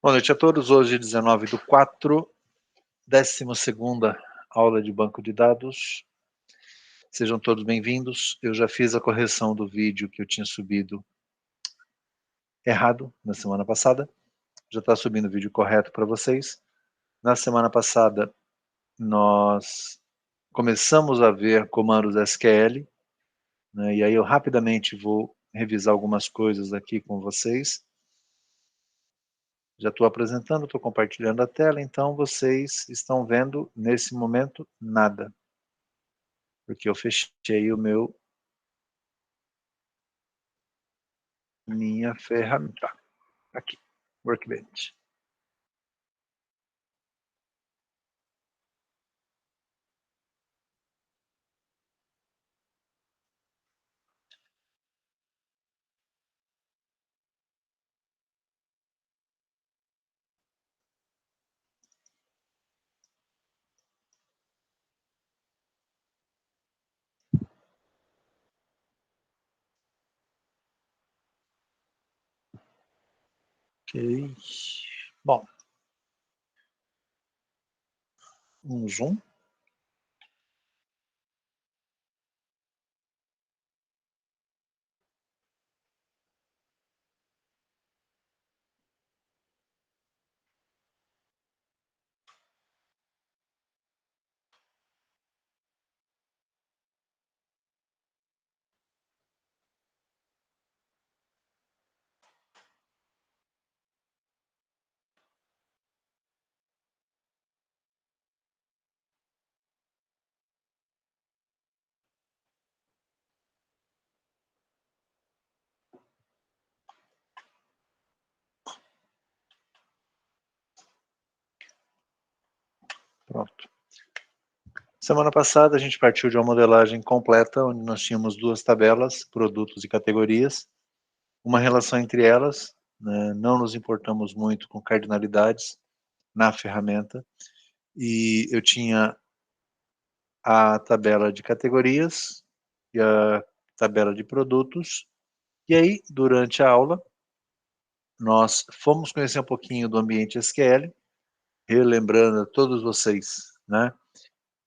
Boa noite a todos. Hoje, 19/4, 12ª aula de banco de dados. Sejam todos bem-vindos. Eu já fiz a correção do vídeo que eu tinha subido errado na semana passada. Já está subindo o vídeo correto para vocês. Na semana passada, nós começamos a ver comandos SQL, né, e aí eu rapidamente vou revisar algumas coisas aqui com vocês. Já estou apresentando, estou compartilhando a tela, então vocês estão vendo, nesse momento, nada. Porque eu fechei minha ferramenta. Aqui, Workbench. Ok. Bom. Um zoom. Pronto. Semana passada a gente partiu de uma modelagem completa, onde nós tínhamos duas tabelas, produtos e categorias, uma relação entre elas, né, não nos importamos muito com cardinalidades na ferramenta, e eu tinha a tabela de categorias e a tabela de produtos, e aí, durante a aula, nós fomos conhecer um pouquinho do ambiente SQL, relembrando a todos vocês, né?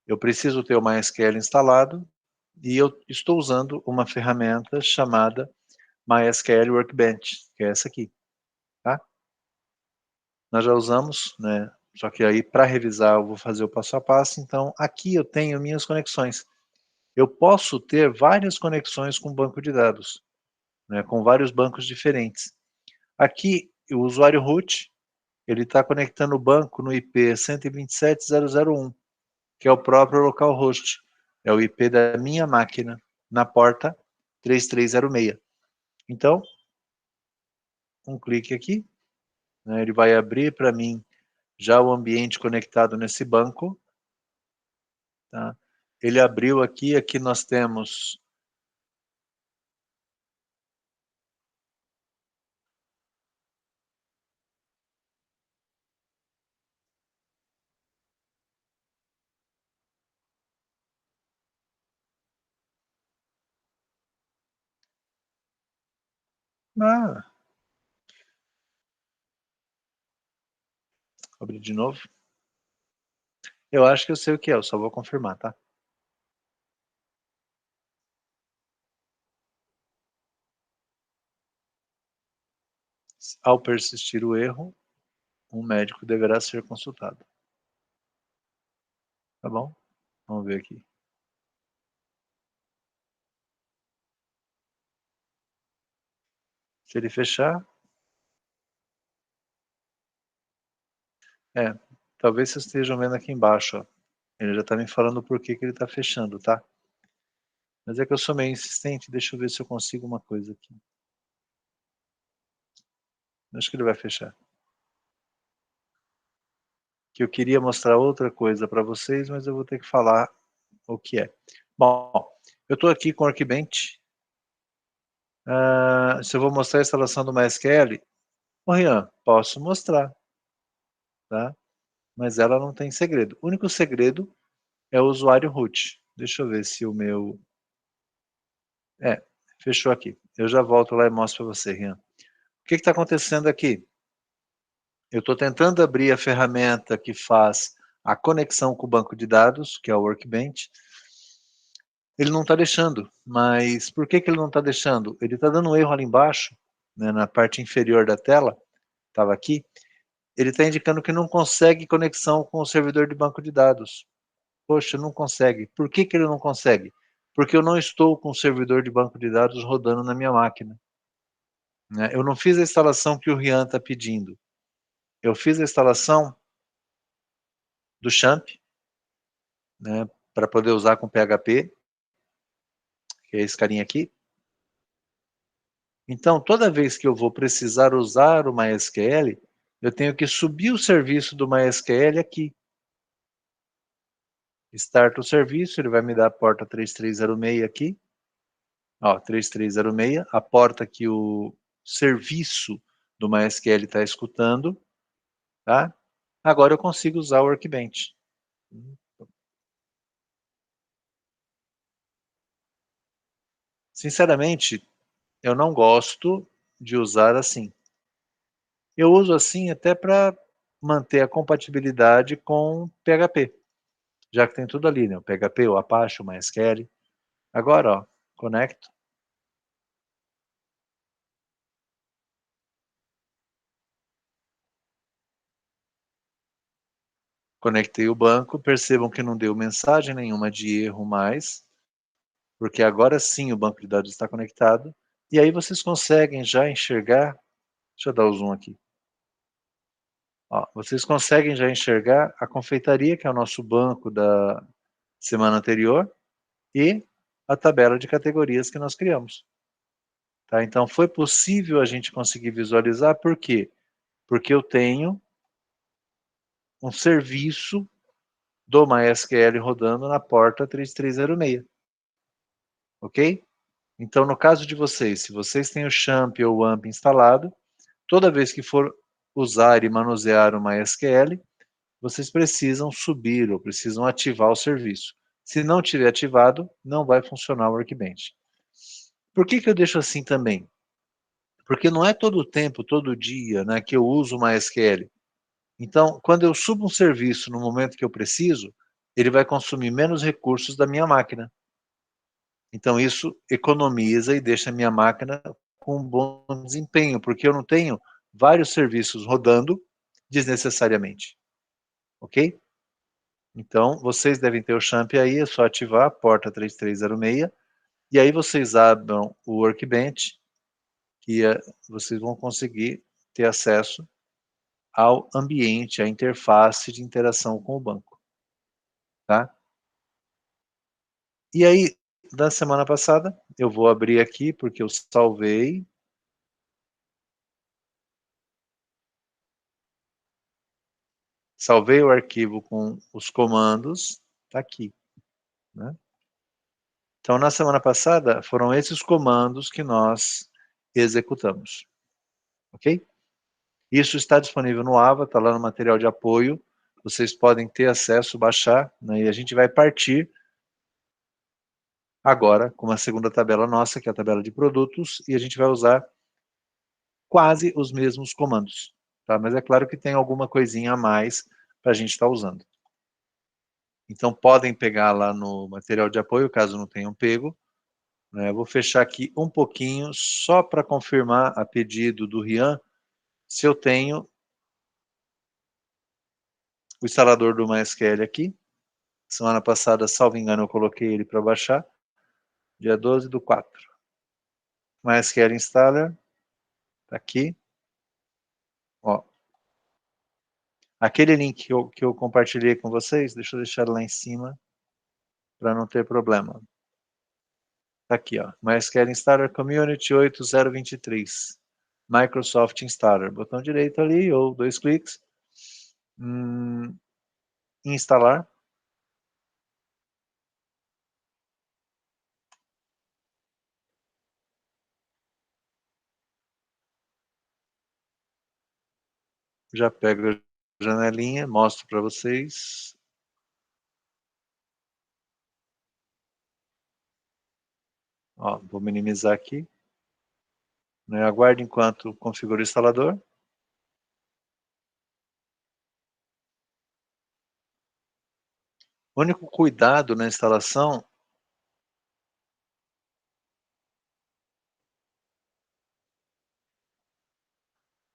Eu preciso ter o MySQL instalado e eu estou usando uma ferramenta chamada MySQL Workbench, que é essa aqui, tá? Nós já usamos, né? Só que aí, para revisar, eu vou fazer o passo a passo. Então, aqui eu tenho minhas conexões. Eu posso ter várias conexões com o banco de dados, né? Com vários bancos diferentes. Aqui, o usuário root, ele está conectando o banco no IP 127.0.0.1, que é o próprio localhost. É o IP da minha máquina, na porta 3306. Então, um clique aqui, né, ele vai abrir para mim já o ambiente conectado nesse banco. Tá? Ele abriu aqui, aqui nós temos... Ah, abrir de novo. Eu acho que eu sei o que é, eu só vou confirmar, tá? Ao persistir o erro, um médico deverá ser consultado. Tá bom? Vamos ver aqui. Se ele fechar... talvez vocês estejam vendo aqui embaixo, ó. Ele já está me falando por que ele está fechando, tá? Mas é que eu sou meio insistente, deixa eu ver se eu consigo uma coisa aqui. Acho que ele vai fechar. Que eu queria mostrar outra coisa para vocês, mas eu vou ter que falar o que é. Bom, eu estou aqui com o Workbench. Se eu vou mostrar a instalação do MySQL, ô Rian, posso mostrar, tá? Mas ela não tem segredo. O único segredo é o usuário root. Deixa eu ver se o meu... fechou aqui. Eu já volto lá e mostro para você, Rian. O que está acontecendo aqui? Eu estou tentando abrir a ferramenta que faz a conexão com o banco de dados, que é o Workbench. Ele não está deixando, mas por que ele não está deixando? Ele está dando um erro ali embaixo, né, na parte inferior da tela, estava aqui, ele está indicando que não consegue conexão com o servidor de banco de dados. Poxa, não consegue. Por que ele não consegue? Porque eu não estou com o servidor de banco de dados rodando na minha máquina, né? Eu não fiz a instalação que o Rian está pedindo. Eu fiz a instalação do XAMPP, né, para poder usar com PHP, que é esse carinha aqui. Então, toda vez que eu vou precisar usar o MySQL, eu tenho que subir o serviço do MySQL aqui. Start o serviço, ele vai me dar a porta 3306 aqui. Ó, 3306, a porta que o serviço do MySQL está escutando, tá? Agora eu consigo usar o Workbench. Sinceramente, eu não gosto de usar assim. Eu uso assim até para manter a compatibilidade com PHP, já que tem tudo ali, né? O PHP, o Apache, o MySQL. Agora, ó, conecto. Conectei o banco, percebam que não deu mensagem nenhuma de erro mais, porque agora sim o banco de dados está conectado, e aí vocês conseguem já enxergar, deixa eu dar o zoom aqui, ó, vocês conseguem já enxergar a confeitaria, que é o nosso banco da semana anterior, e a tabela de categorias que nós criamos. Tá? Então foi possível a gente conseguir visualizar, por quê? Porque eu tenho um serviço do MySQL rodando na porta 3306, ok? Então, no caso de vocês, se vocês têm o XAMPP ou o AMP instalado, toda vez que for usar e manusear o MySQL, vocês precisam subir ou precisam ativar o serviço. Se não tiver ativado, não vai funcionar o Workbench. Por que eu deixo assim também? Porque não é todo o tempo, todo dia, né, que eu uso o MySQL. Então, quando eu subo um serviço no momento que eu preciso, ele vai consumir menos recursos da minha máquina. Então, isso economiza e deixa a minha máquina com um bom desempenho, porque eu não tenho vários serviços rodando desnecessariamente. Ok? Então, vocês devem ter o XAMPP aí, é só ativar a porta 3306, e aí vocês abram o Workbench, que vocês vão conseguir ter acesso ao ambiente, à interface de interação com o banco. Tá? E aí, da semana passada, eu vou abrir aqui, porque eu salvei. Salvei o arquivo com os comandos, tá aqui, né? Então, na semana passada, foram esses comandos que nós executamos, ok? Isso está disponível no AVA, está lá no material de apoio, vocês podem ter acesso, baixar, né? E a gente vai partir agora com uma segunda tabela nossa, que é a tabela de produtos, e a gente vai usar quase os mesmos comandos, tá? Mas é claro que tem alguma coisinha a mais para a gente estar usando. Então, podem pegar lá no material de apoio, caso não tenham pego, né? Eu vou fechar aqui um pouquinho, só para confirmar a pedido do Rian, se eu tenho o instalador do MySQL aqui. Semana passada, salvo engano, eu coloquei ele para baixar, dia 12/4. MySQL Installer, tá aqui. Ó, aquele link que eu compartilhei com vocês, deixa eu deixar lá em cima, para não ter problema. Tá aqui, ó, MySQL Installer Community 8023. Microsoft Installer, botão direito ali, ou 2 cliques. Instalar. Já pego a janelinha, mostro para vocês. Ó, vou minimizar aqui. Né, aguarde enquanto configura o instalador. O único cuidado na instalação...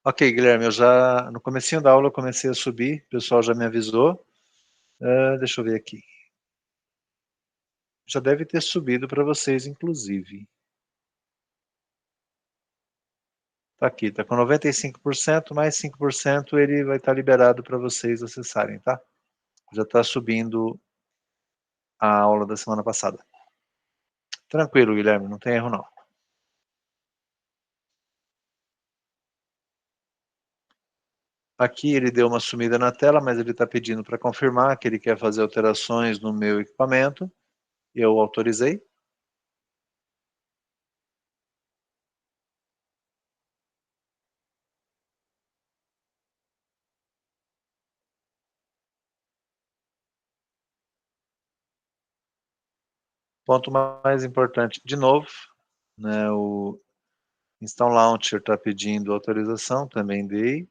Ok, Guilherme, eu já, no comecinho da aula eu comecei a subir, o pessoal já me avisou. Deixa eu ver aqui. Já deve ter subido para vocês, inclusive. Tá aqui, tá com 95%, mais 5% ele vai estar liberado para vocês acessarem, tá? Já está subindo a aula da semana passada. Tranquilo, Guilherme, não tem erro não. Aqui ele deu uma sumida na tela, mas ele está pedindo para confirmar que ele quer fazer alterações no meu equipamento. Eu autorizei. Ponto mais importante, de novo, né, o Install Launcher está pedindo autorização, também dei.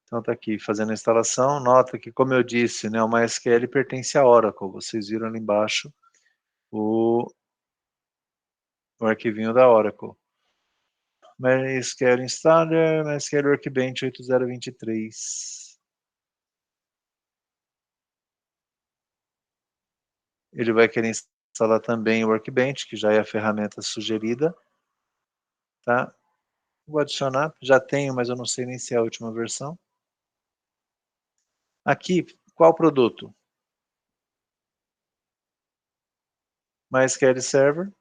Então está aqui fazendo a instalação. Nota que, como eu disse, né, o MySQL pertence à Oracle. Vocês viram ali embaixo o arquivinho da Oracle. MySQL Installer, MySQL Workbench 8023. Ele vai querer instalar também o Workbench, que já é a ferramenta sugerida. Tá? Vou adicionar, já tenho, mas eu não sei nem se é a última versão. Aqui, qual produto? MySQL Server.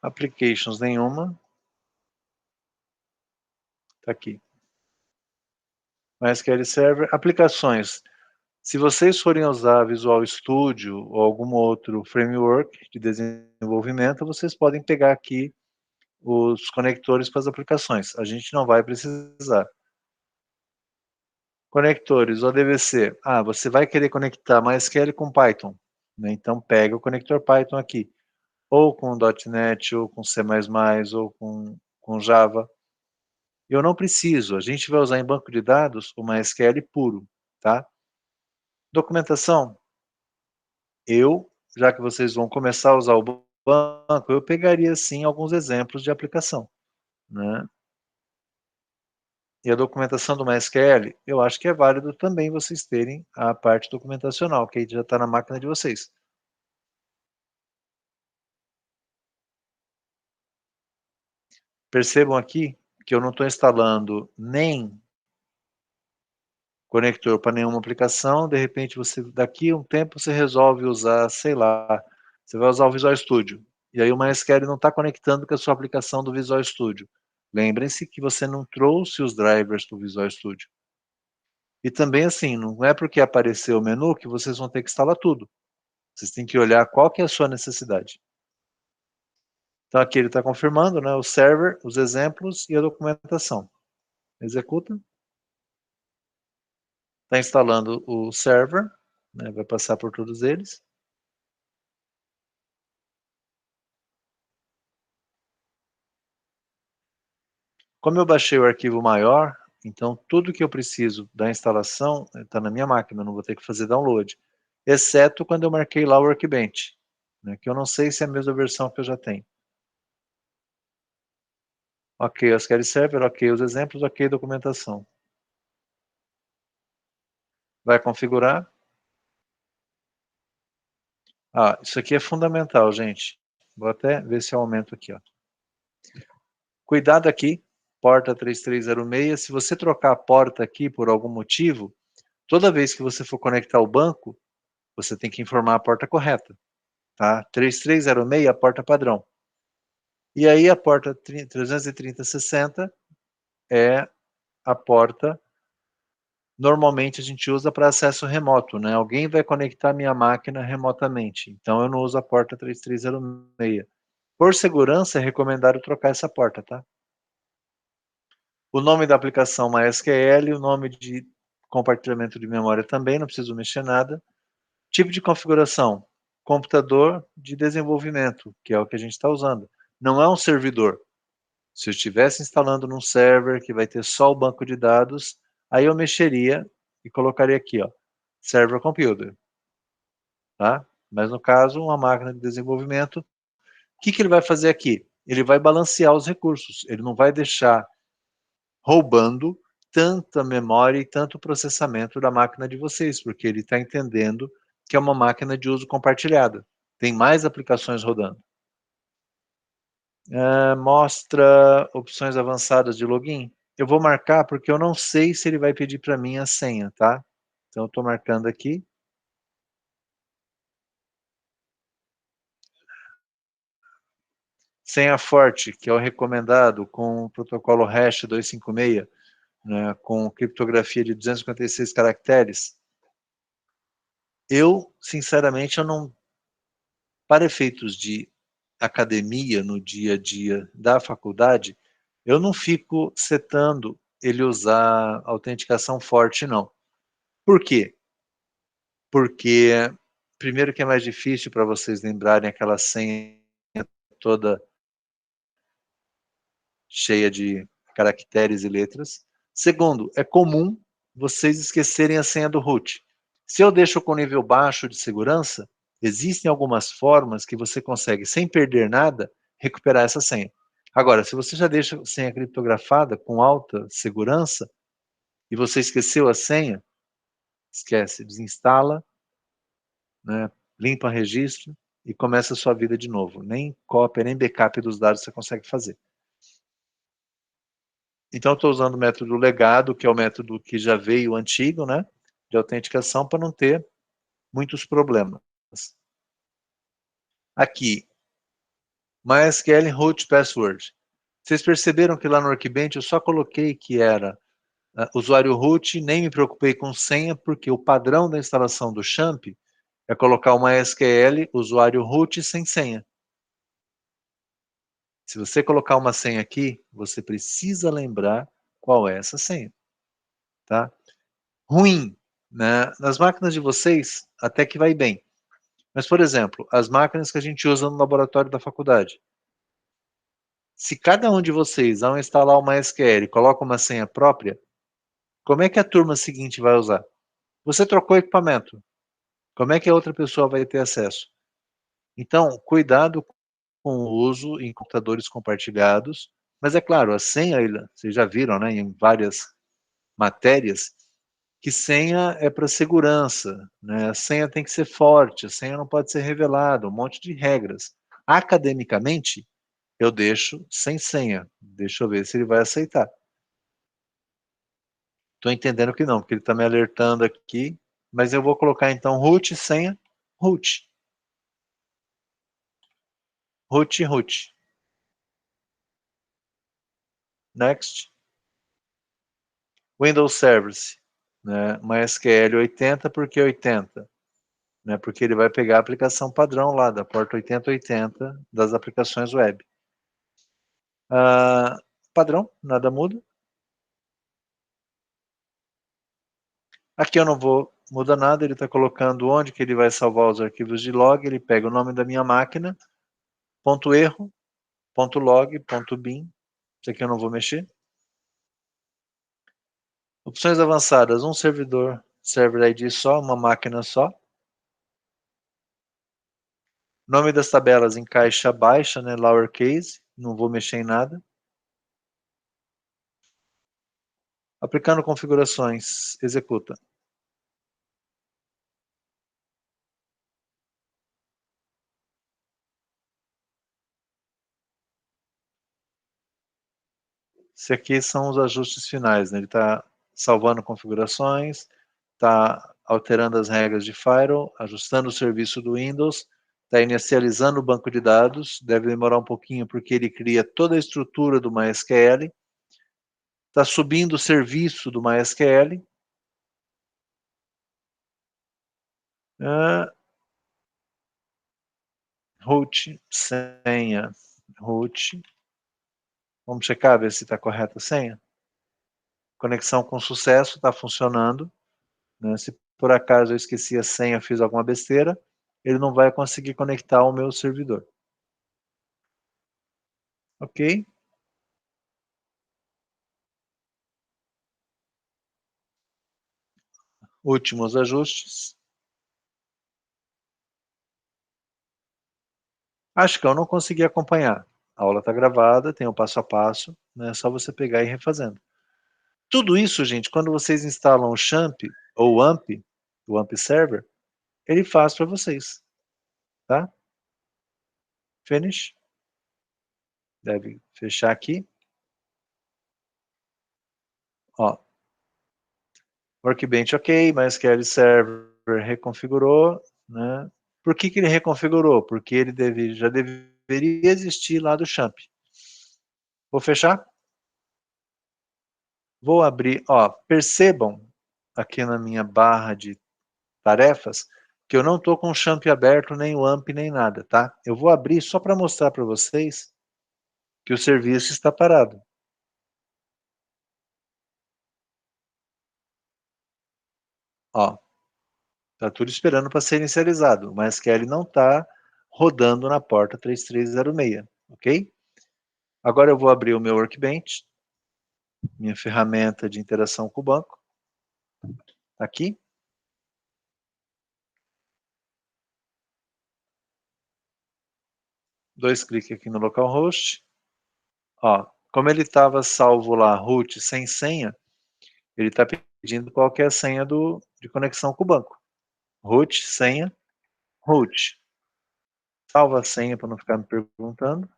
Applications nenhuma. Está aqui. MySQL Server. Aplicações. Se vocês forem usar Visual Studio ou algum outro framework de desenvolvimento, vocês podem pegar aqui os conectores para as aplicações. A gente não vai precisar. Conectores, ODBC. Você vai querer conectar MySQL com Python, né? Então pega o conector Python aqui. Ou com .NET, ou com C++, ou com Java. Eu não preciso. A gente vai usar em banco de dados o MySQL puro, tá? Documentação. Já que vocês vão começar a usar o banco, eu pegaria sim alguns exemplos de aplicação, né? E a documentação do MySQL, eu acho que é válido também vocês terem a parte documentacional, que aí já está na máquina de vocês. Percebam aqui que eu não estou instalando nem conector para nenhuma aplicação, de repente daqui a um tempo você resolve usar, sei lá, você vai usar o Visual Studio, e aí o MySQL não está conectando com a sua aplicação do Visual Studio. Lembrem-se que você não trouxe os drivers do Visual Studio. E também assim, não é porque apareceu o menu que vocês vão ter que instalar tudo. Vocês têm que olhar qual que é a sua necessidade. Então aqui ele está confirmando, né, o server, os exemplos e a documentação. Executa. Está instalando o server, né, vai passar por todos eles. Como eu baixei o arquivo maior, então tudo que eu preciso da instalação está na minha máquina, não vou ter que fazer download. Exceto quando eu marquei lá o Workbench, né, que eu não sei se é a mesma versão que eu já tenho. Ok, SQL Server, ok, os exemplos, ok, documentação. Vai configurar. Isso aqui é fundamental, gente. Vou até ver se eu aumento aqui, ó. Cuidado aqui, porta 3306. Se você trocar a porta aqui por algum motivo, toda vez que você for conectar o banco, você tem que informar a porta correta, tá? 3306 é a porta padrão. E aí a porta 33060 é a porta normalmente a gente usa para acesso remoto, né? Alguém vai conectar minha máquina remotamente, então eu não uso a porta 3306. Por segurança, é recomendado trocar essa porta, tá? O nome da aplicação MySQL, o nome de compartilhamento de memória também, não preciso mexer nada. Tipo de configuração, computador de desenvolvimento, que é o que a gente está usando. Não é um servidor. Se eu estivesse instalando num server que vai ter só o banco de dados, aí eu mexeria e colocaria aqui, ó, server computer, tá? Mas no caso, uma máquina de desenvolvimento, o que ele vai fazer aqui? Ele vai balancear os recursos, ele não vai deixar roubando tanta memória e tanto processamento da máquina de vocês, porque ele está entendendo que é uma máquina de uso compartilhada. Tem mais aplicações rodando. Mostra opções avançadas de login. Eu vou marcar porque eu não sei se ele vai pedir para mim a senha, tá? Então eu estou marcando aqui. Senha forte, que é o recomendado com o protocolo hash 256, né, com criptografia de 256 caracteres. Eu, sinceramente, eu não, para efeitos de academia no dia a dia da faculdade, eu não fico setando ele usar autenticação forte, não. Por quê? Porque, primeiro, que é mais difícil para vocês lembrarem aquela senha toda cheia de caracteres e letras. Segundo, é comum vocês esquecerem a senha do root. Se eu deixo com nível baixo de segurança, existem algumas formas que você consegue, sem perder nada, recuperar essa senha. Agora, se você já deixa a senha criptografada com alta segurança e você esqueceu a senha, esquece, desinstala, né, limpa registro e começa a sua vida de novo. Nem cópia, nem backup dos dados você consegue fazer. Então, eu estou usando o método legado, que é o método que já veio antigo, né, de autenticação, para não ter muitos problemas. Aqui, MySQL root password. Vocês perceberam que lá no Workbench eu só coloquei que era usuário root, nem me preocupei com senha, porque o padrão da instalação do Champ é colocar o MySQL usuário root sem senha. Se você colocar uma senha aqui, você precisa lembrar qual é essa senha, tá? Ruim, né? Nas máquinas de vocês, até que vai bem. Mas, por exemplo, as máquinas que a gente usa no laboratório da faculdade. Se cada um de vocês, ao instalar uma SQL, coloca uma senha própria, como é que a turma seguinte vai usar? Você trocou o equipamento. Como é que a outra pessoa vai ter acesso? Então, cuidado com o uso em computadores compartilhados. Mas é claro, a senha, vocês já viram, né, em várias matérias, que senha é para segurança, né? A senha tem que ser forte, a senha não pode ser revelada, um monte de regras. Academicamente, eu deixo sem senha. Deixa eu ver se ele vai aceitar. Estou entendendo que não, porque ele está me alertando aqui, mas eu vou colocar então root, senha, root. Root, root. Next. Windows Service, né? MySQL 80, por que 80? Né? Porque ele vai pegar a aplicação padrão lá da porta 8080 das aplicações web. Padrão, nada muda. Aqui eu não vou mudar nada, ele está colocando onde que ele vai salvar os arquivos de log, ele pega o nome da minha máquina, ponto erro, ponto log, ponto bin, isso aqui eu não vou mexer. Opções avançadas, um servidor, server ID só, uma máquina só. Nome das tabelas em caixa baixa, né, lowercase, não vou mexer em nada. Aplicando configurações, executa. Esse aqui são os ajustes finais, né? Ele está salvando configurações, está alterando as regras de firewall, ajustando o serviço do Windows, está inicializando o banco de dados, deve demorar um pouquinho porque ele cria toda a estrutura do MySQL, está subindo o serviço do MySQL, Root, senha, root. Vamos checar, ver se está correta a senha. Conexão com sucesso, está funcionando. Né? Se por acaso eu esqueci a senha, fiz alguma besteira, ele não vai conseguir conectar ao meu servidor. Ok? Últimos ajustes. Acho que eu não consegui acompanhar. A aula está gravada, tem o passo a passo, né? É só você pegar e ir refazendo. Tudo isso, gente, quando vocês instalam o Champ ou o AMP Server, ele faz para vocês, tá? Finish. Deve fechar aqui. Ó, Workbench ok, MySQL Server reconfigurou, né? Por que ele reconfigurou? Porque ele já deveria existir lá do Champ. Vou fechar? Vou abrir, ó, percebam aqui na minha barra de tarefas que eu não estou com o Champ aberto, nem o AMP, nem nada, tá? Eu vou abrir só para mostrar para vocês que o serviço está parado. Ó, tá tudo esperando para ser inicializado, mas que ele não está rodando na porta 3306, ok? Agora eu vou abrir o meu Workbench, minha ferramenta de interação com o banco, aqui. Dois cliques aqui no localhost. Ó, como ele estava salvo lá, root sem senha, ele está pedindo qual que é a senha de conexão com o banco. Root, senha, root. Salva a senha para não ficar me perguntando.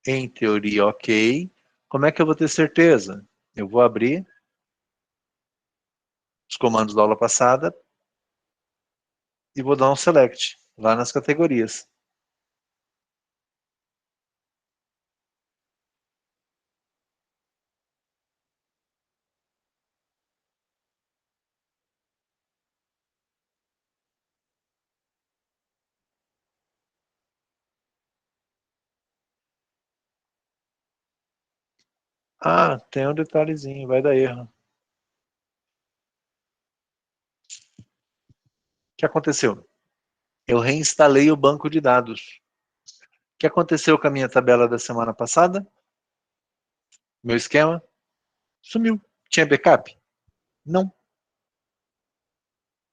Em teoria, ok. Como é que eu vou ter certeza? Eu vou abrir os comandos da aula passada e vou dar um select lá nas categorias. Ah, tem um detalhezinho, vai dar erro. O que aconteceu? Eu reinstalei o banco de dados. O que aconteceu com a minha tabela da semana passada? Meu esquema sumiu. Tinha backup? Não.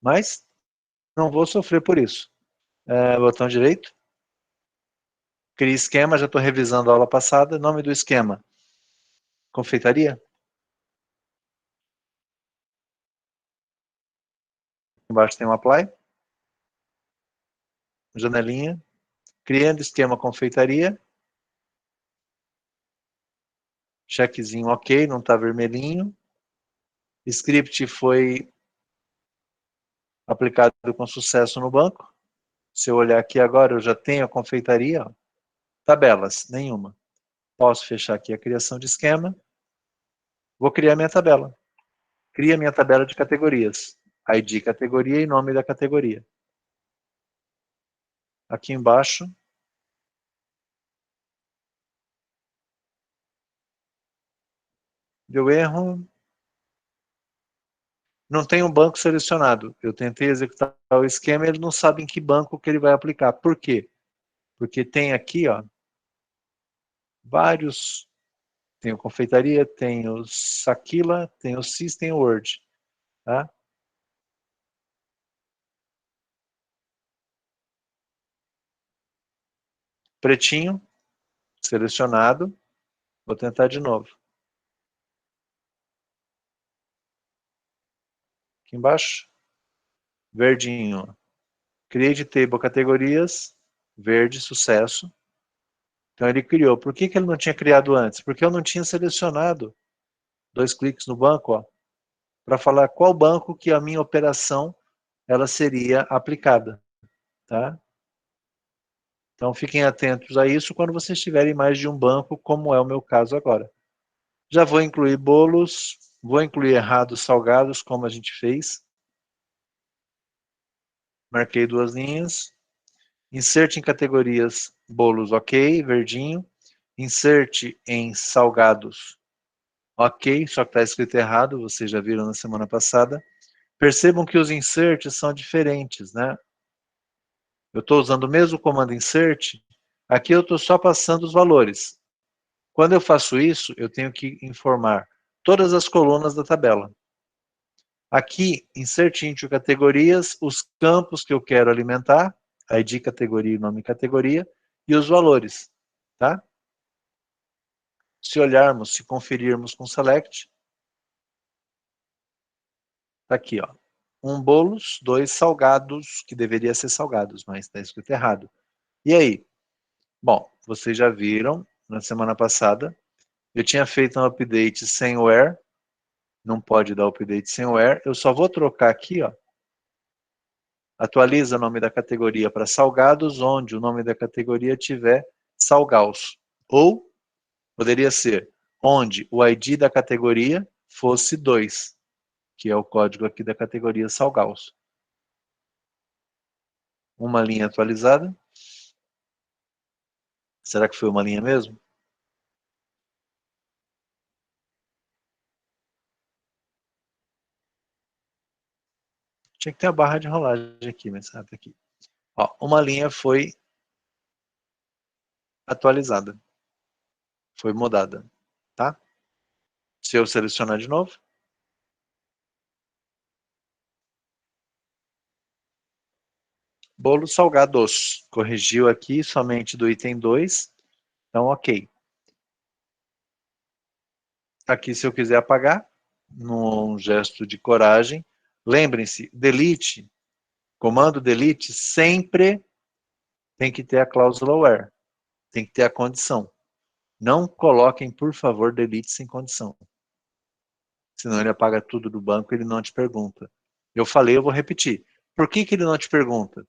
Mas não vou sofrer por isso. Botão direito. Cria esquema, já estou revisando a aula passada. Nome do esquema. Confeitaria. Embaixo tem um apply. Janelinha. Criando esquema confeitaria. Checkzinho ok, não está vermelhinho. Script foi aplicado com sucesso no banco. Se eu olhar aqui agora, eu já tenho a confeitaria. Ó. Tabelas, nenhuma. Posso fechar aqui a criação de esquema. Vou criar minha tabela. Cria minha tabela de categorias. ID categoria e nome da categoria. Aqui embaixo. Deu erro. Não tem um banco selecionado. Eu tentei executar o esquema e ele não sabe em que banco que ele vai aplicar. Por quê? Porque tem aqui, ó, vários. Tem o Confeitaria, tem o Saquila, tem o System Word. Tá? Pretinho, selecionado. Vou tentar de novo. Aqui embaixo. Verdinho. Create Table Categorias. Verde, sucesso. Então ele criou. Por que ele não tinha criado antes? Porque eu não tinha selecionado. Dois cliques no banco, para falar qual banco que a minha operação ela seria aplicada. Tá? Então fiquem atentos a isso quando vocês tiverem mais de um banco, como é o meu caso agora. Já vou incluir bolos. Vou incluir errados salgados, como a gente fez. Marquei 2 linhas. Insert em categorias bolos, ok, verdinho. Insert em salgados, ok, só que está escrito errado, vocês já viram na semana passada. Percebam que os inserts são diferentes, né? Eu estou usando o mesmo comando insert, aqui eu estou só passando os valores. Quando eu faço isso, eu tenho que informar todas as colunas da tabela. Aqui, insert into categorias, os campos que eu quero alimentar, ID categoria e nome categoria, e os valores, tá? Se olharmos, se conferirmos com select, tá aqui, ó. 1 bolos, 2 salgados, que deveria ser salgados, mas está escrito errado. E aí? Bom, vocês já viram, na semana passada, eu tinha feito um update sem where, não pode dar update sem where, eu só vou trocar aqui, ó, atualiza o nome da categoria para salgados, onde o nome da categoria tiver salgaus. Ou, poderia ser, onde o ID da categoria fosse 2, que é o código aqui da categoria salgaus. Uma linha atualizada. Será que foi uma linha mesmo? Tinha que ter a barra de rolagem aqui, mas tá aqui. Ó, uma linha foi atualizada. Foi mudada, tá? Se eu selecionar de novo, bolo salgados. Corrigiu aqui somente do item 2. Então, ok. Aqui, se eu quiser apagar, num gesto de coragem, lembrem-se, delete, comando delete, sempre tem que ter a cláusula where. Tem que ter a condição. Não coloquem, por favor, delete sem condição. Senão ele apaga tudo do banco e ele não te pergunta. Eu falei, eu vou repetir. Por que ele não te pergunta?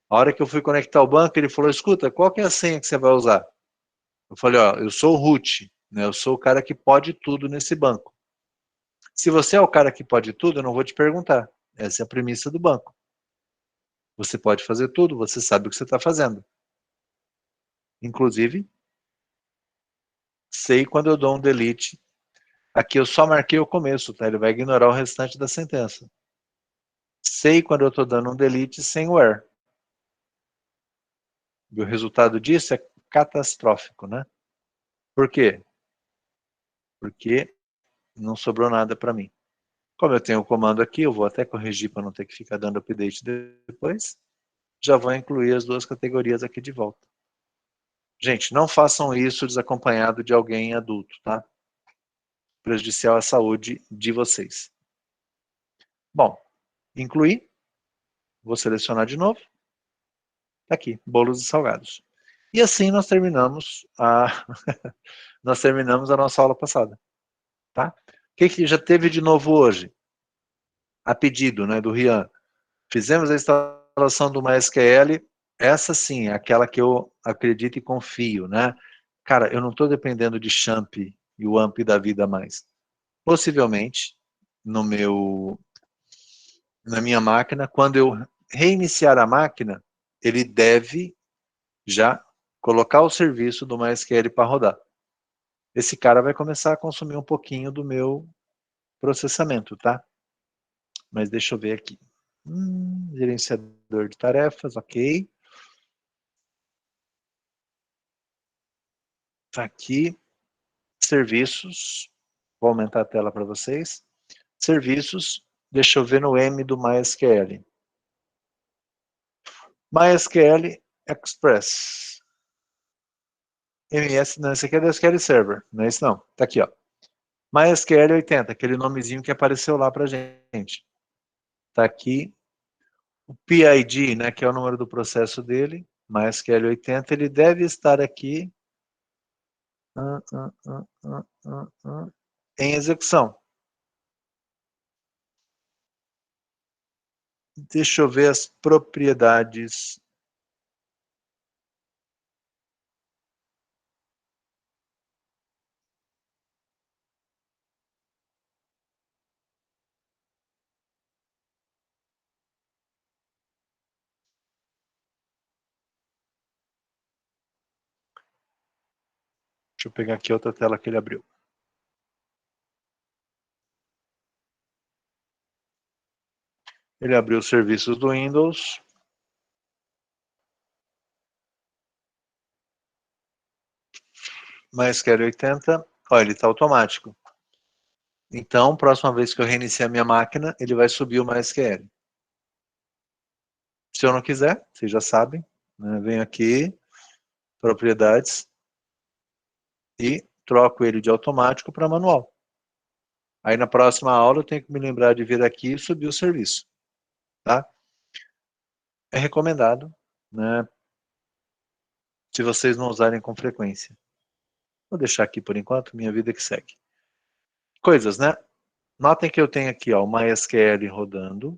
A hora que eu fui conectar o banco, ele falou, escuta, qual que é a senha que você vai usar? Eu falei, ó, eu sou o root, né? Eu sou o cara que pode tudo nesse banco. Se você é o cara que pode tudo, eu não vou te perguntar. Essa é a premissa do banco. Você pode fazer tudo, você sabe o que você está fazendo. Inclusive, sei quando eu dou um delete. Aqui eu só marquei o começo, tá? Ele vai ignorar o restante da sentença. Sei quando eu estou dando um delete sem where. E o resultado disso é catastrófico, né? Por quê? Porque não sobrou nada para mim. Como eu tenho o comando aqui, eu vou até corrigir para não ter que ficar dando update depois. Já vou incluir as 2 categorias aqui de volta. Gente, não façam isso desacompanhado de alguém adulto, tá? Prejudicial à saúde de vocês. Bom, incluir. Vou selecionar de novo. Tá aqui, bolos e salgados. E assim nós terminamos a nós terminamos a nossa aula passada, tá? O que já teve de novo hoje? A pedido, né, do Rian. Fizemos a instalação do MySQL, essa sim, é aquela que eu acredito e confio, né? Cara, eu não estou dependendo de Champ e o AMP da vida mais. Possivelmente, no meu, na minha máquina, quando eu reiniciar a máquina, ele deve já colocar o serviço do MySQL para rodar. Esse cara vai começar a consumir um pouquinho do meu processamento, tá? Mas deixa eu ver aqui. Gerenciador de tarefas, ok. Tá aqui. Serviços. Vou aumentar a tela para vocês. Serviços. Deixa eu ver no M do MySQL. MySQL Express. MS, não, esse aqui é do SQL Server, não é isso não. Tá aqui, ó. MySQL 80, aquele nomezinho que apareceu lá pra gente. Tá aqui. O PID, né, que é o número do processo dele, MySQL 80, ele deve estar aqui em execução. Deixa eu ver as propriedades. Deixa eu pegar aqui outra tela que ele abriu. Ele abriu os serviços do Windows. MySQL 80. Olha, ele está automático. Então, próxima vez que eu reiniciar minha máquina, ele vai subir o MySQL. Se eu não quiser, vocês já sabem, né? Venho aqui, propriedades, e troco ele de automático para manual. Aí na próxima aula eu tenho que me lembrar de vir aqui e subir o serviço. Tá? É recomendado, né? Se vocês não usarem com frequência. Vou deixar aqui por enquanto, minha vida que segue. Coisas, né? Notem que eu tenho aqui ó, o MySQL rodando.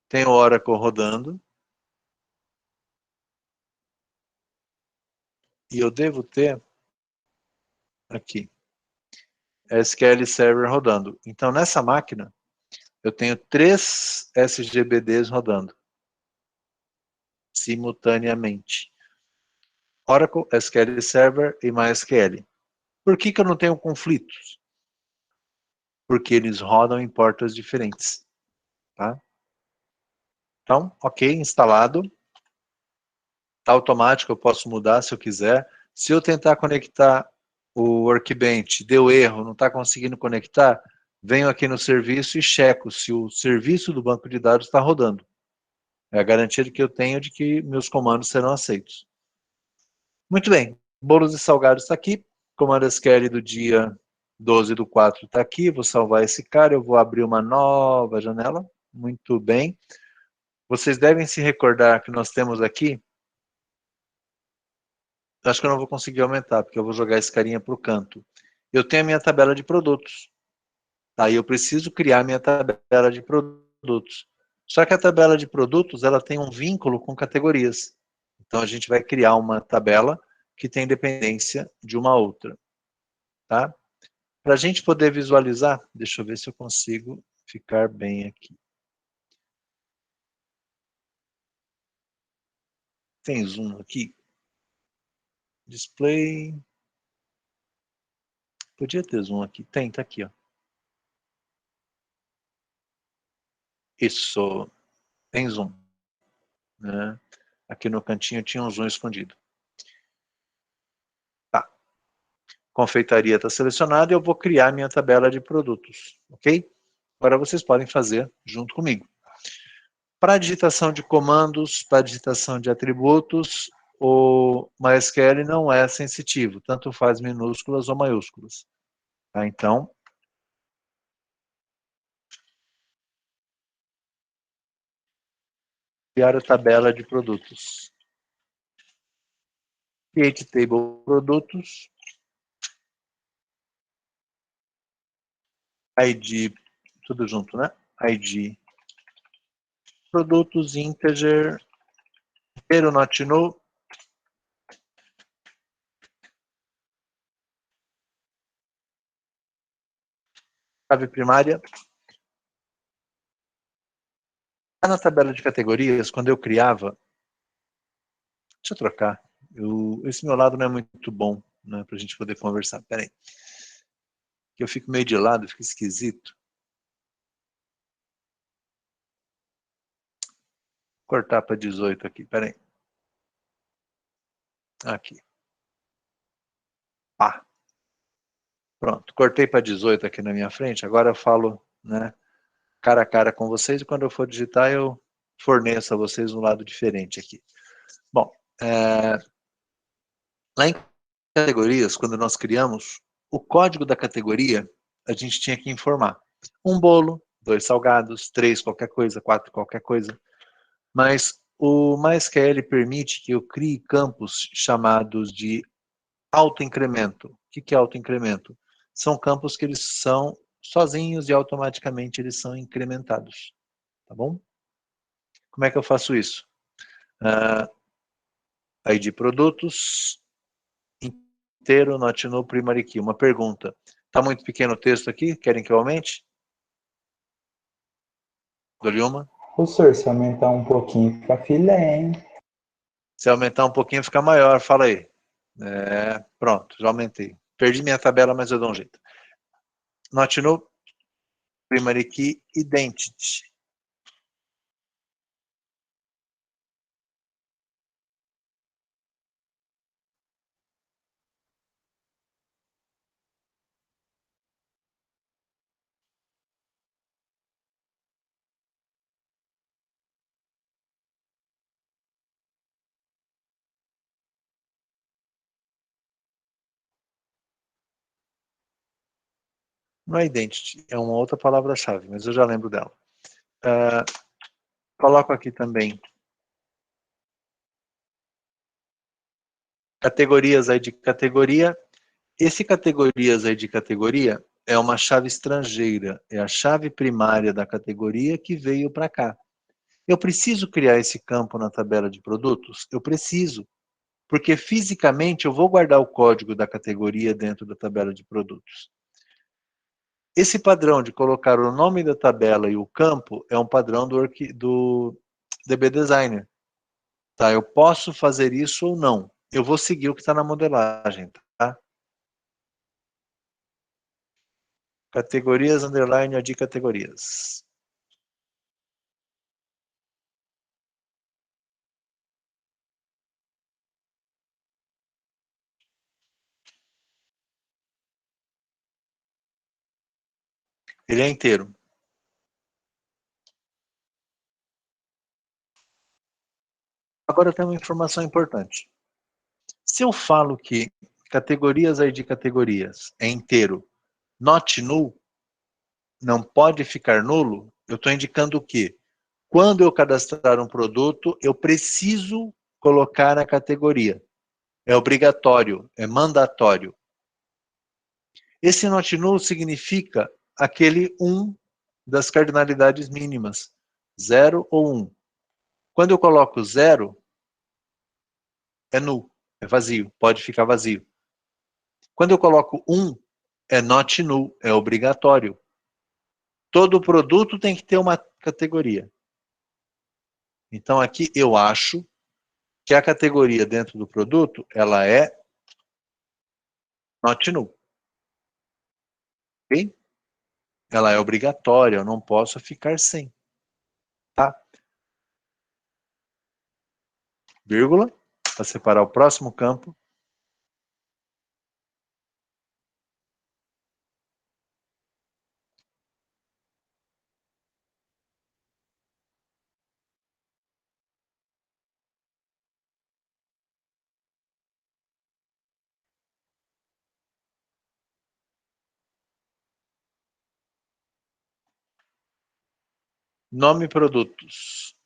Tem o Oracle rodando. E eu devo ter aqui SQL Server rodando. Então, nessa máquina, eu tenho 3 SGBDs rodando simultaneamente. Oracle, SQL Server e MySQL. Por que eu não tenho conflitos? Porque eles rodam em portas diferentes. Tá? Então, ok, instalado. Está automático, eu posso mudar se eu quiser. Se eu tentar conectar o Workbench, deu erro, não está conseguindo conectar, venho aqui no serviço e checo se o serviço do banco de dados está rodando. É a garantia que eu tenho de que meus comandos serão aceitos. Muito bem, bolos e salgados está aqui. Comando SQL do dia 12/4 está aqui. Vou salvar esse cara, eu vou abrir uma nova janela. Muito bem. Vocês devem se recordar que nós temos aqui. Acho que eu não vou conseguir aumentar, porque eu vou jogar esse carinha para o canto. Eu tenho a minha tabela de produtos. Aí eu preciso criar a minha tabela de produtos. Só que a tabela de produtos ela tem um vínculo com categorias. Então a gente vai criar uma tabela que tem dependência de uma outra. Tá? Para a gente poder visualizar, deixa eu ver se eu consigo ficar bem aqui. Tem zoom aqui? Display. Podia ter zoom aqui. Tem, tá aqui, ó. Isso. Tem zoom. Né? Aqui no cantinho tinha um zoom escondido. Tá. Confeitaria está selecionada e eu vou criar minha tabela de produtos. Ok? Agora vocês podem fazer junto comigo. Para digitação de comandos, para digitação de atributos, o MySQL não é sensitivo, tanto faz minúsculas ou maiúsculas. Tá? Então, criar a tabela de produtos. Create table produtos. ID, tudo junto, né? ID produtos integer, zero not null, chave primária. Na tabela de categorias, quando eu criava, deixa eu trocar, esse meu lado não é muito bom, né, para a gente poder conversar. Peraí, que eu fico meio de lado, fica esquisito. Cortar para 18 aqui, peraí. Aqui. Ah, pronto, cortei para 18 aqui na minha frente, agora eu falo, né, cara a cara com vocês e quando eu for digitar eu forneço a vocês um lado diferente aqui. Bom, lá em categorias, quando nós criamos, o código da categoria a gente tinha que informar. Um bolo, 2 salgados, 3 qualquer coisa, 4 qualquer coisa. Mas o MySQL permite que eu crie campos chamados de autoincremento. O que é autoincremento? São campos que eles são sozinhos e automaticamente eles são incrementados. Tá bom? Como é que eu faço isso? ID produtos, inteiro, not no primary key. Uma pergunta. Está muito pequeno o texto aqui? Querem que eu aumente? Dou-lhe uma. Professor, se aumentar um pouquinho fica filé, hein? Se aumentar um pouquinho, fica maior. Fala aí. Pronto, já aumentei. Perdi minha tabela, mas eu dou um jeito. Not no primary key identity. Não é identity, é uma outra palavra-chave, mas eu já lembro dela. Coloco aqui também categorias aí de categoria. Esse categorias aí de categoria é uma chave estrangeira, é a chave primária da categoria que veio para cá. Eu preciso criar esse campo na tabela de produtos? Eu preciso, porque fisicamente eu vou guardar o código da categoria dentro da tabela de produtos. Esse padrão de colocar o nome da tabela e o campo é um padrão do DB Designer. Tá? Eu posso fazer isso ou não. Eu vou seguir o que está na modelagem. Tá? Categorias, underline, AD categorias. Ele é inteiro. Agora tem uma informação importante. Se eu falo que categorias ID categorias é inteiro, not null, não pode ficar nulo, eu estou indicando o quê? Quando eu cadastrar um produto, eu preciso colocar a categoria. É obrigatório, é mandatório. Esse not null significa aquele 1 das cardinalidades mínimas, 0 ou 1. Quando eu coloco 0, é null, é vazio, pode ficar vazio. Quando eu coloco 1, é not null, é obrigatório. Todo produto tem que ter uma categoria. Então aqui eu acho que a categoria dentro do produto, ela é not null. Ok? Ela é obrigatória, eu não posso ficar sem. Tá? Vírgula, para separar o próximo campo. Nome produtos.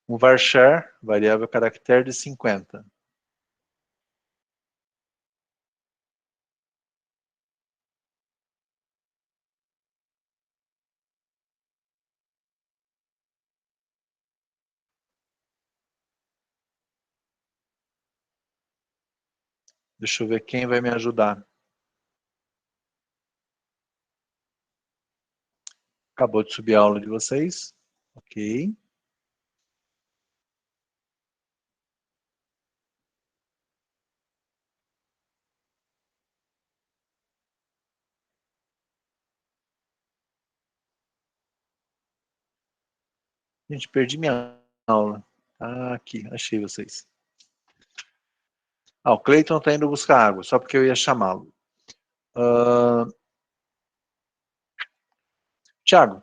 Um varchar, variável caractere de 50. Deixa eu ver quem vai me ajudar. Acabou de subir a aula de vocês. Ok. Gente, perdi minha aula. Ah, aqui, achei vocês. Ah, o Cleiton está indo buscar água, só porque eu ia chamá-lo. Tiago.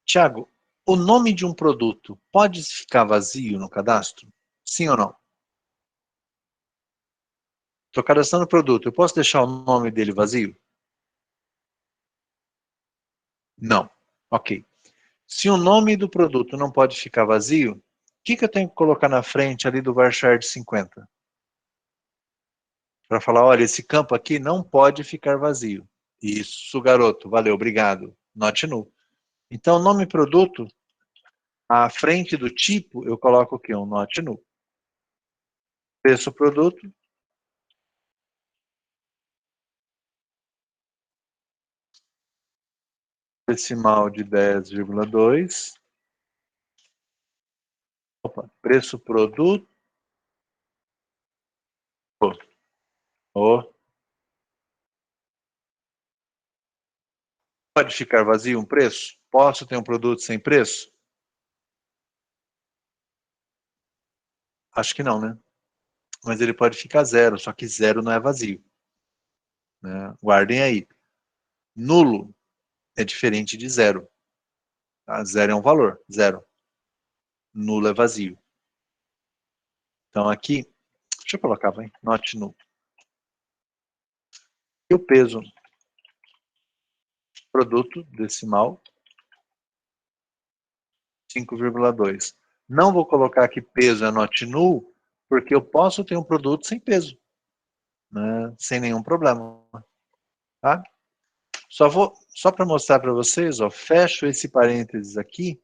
Tiago, o nome de um produto pode ficar vazio no cadastro? Sim ou não? Estou cadastrando o produto, eu posso deixar o nome dele vazio? Não. Ok. Se o nome do produto não pode ficar vazio, o que eu tenho que colocar na frente ali do varchar de 50? Para falar, olha, esse campo aqui não pode ficar vazio. Isso, garoto, valeu, obrigado. Not null. Então, nome produto, à frente do tipo, eu coloco o quê? Um not null. Preço produto, decimal de 10,2. Opa, preço produto. Oh. Pode ficar vazio um preço? Posso ter um produto sem preço? Acho que não, né? Mas ele pode ficar zero, só que zero não é vazio. Né? Guardem aí. Nulo é diferente de zero. Tá? Zero é um valor, zero. Nulo é vazio. Então aqui, deixa eu colocar, vai, not null. E o peso, produto decimal, 5,2. Não vou colocar aqui peso é not null, porque eu posso ter um produto sem peso, né? Sem nenhum problema. Tá? Só para mostrar para vocês, ó, fecho esse parênteses aqui,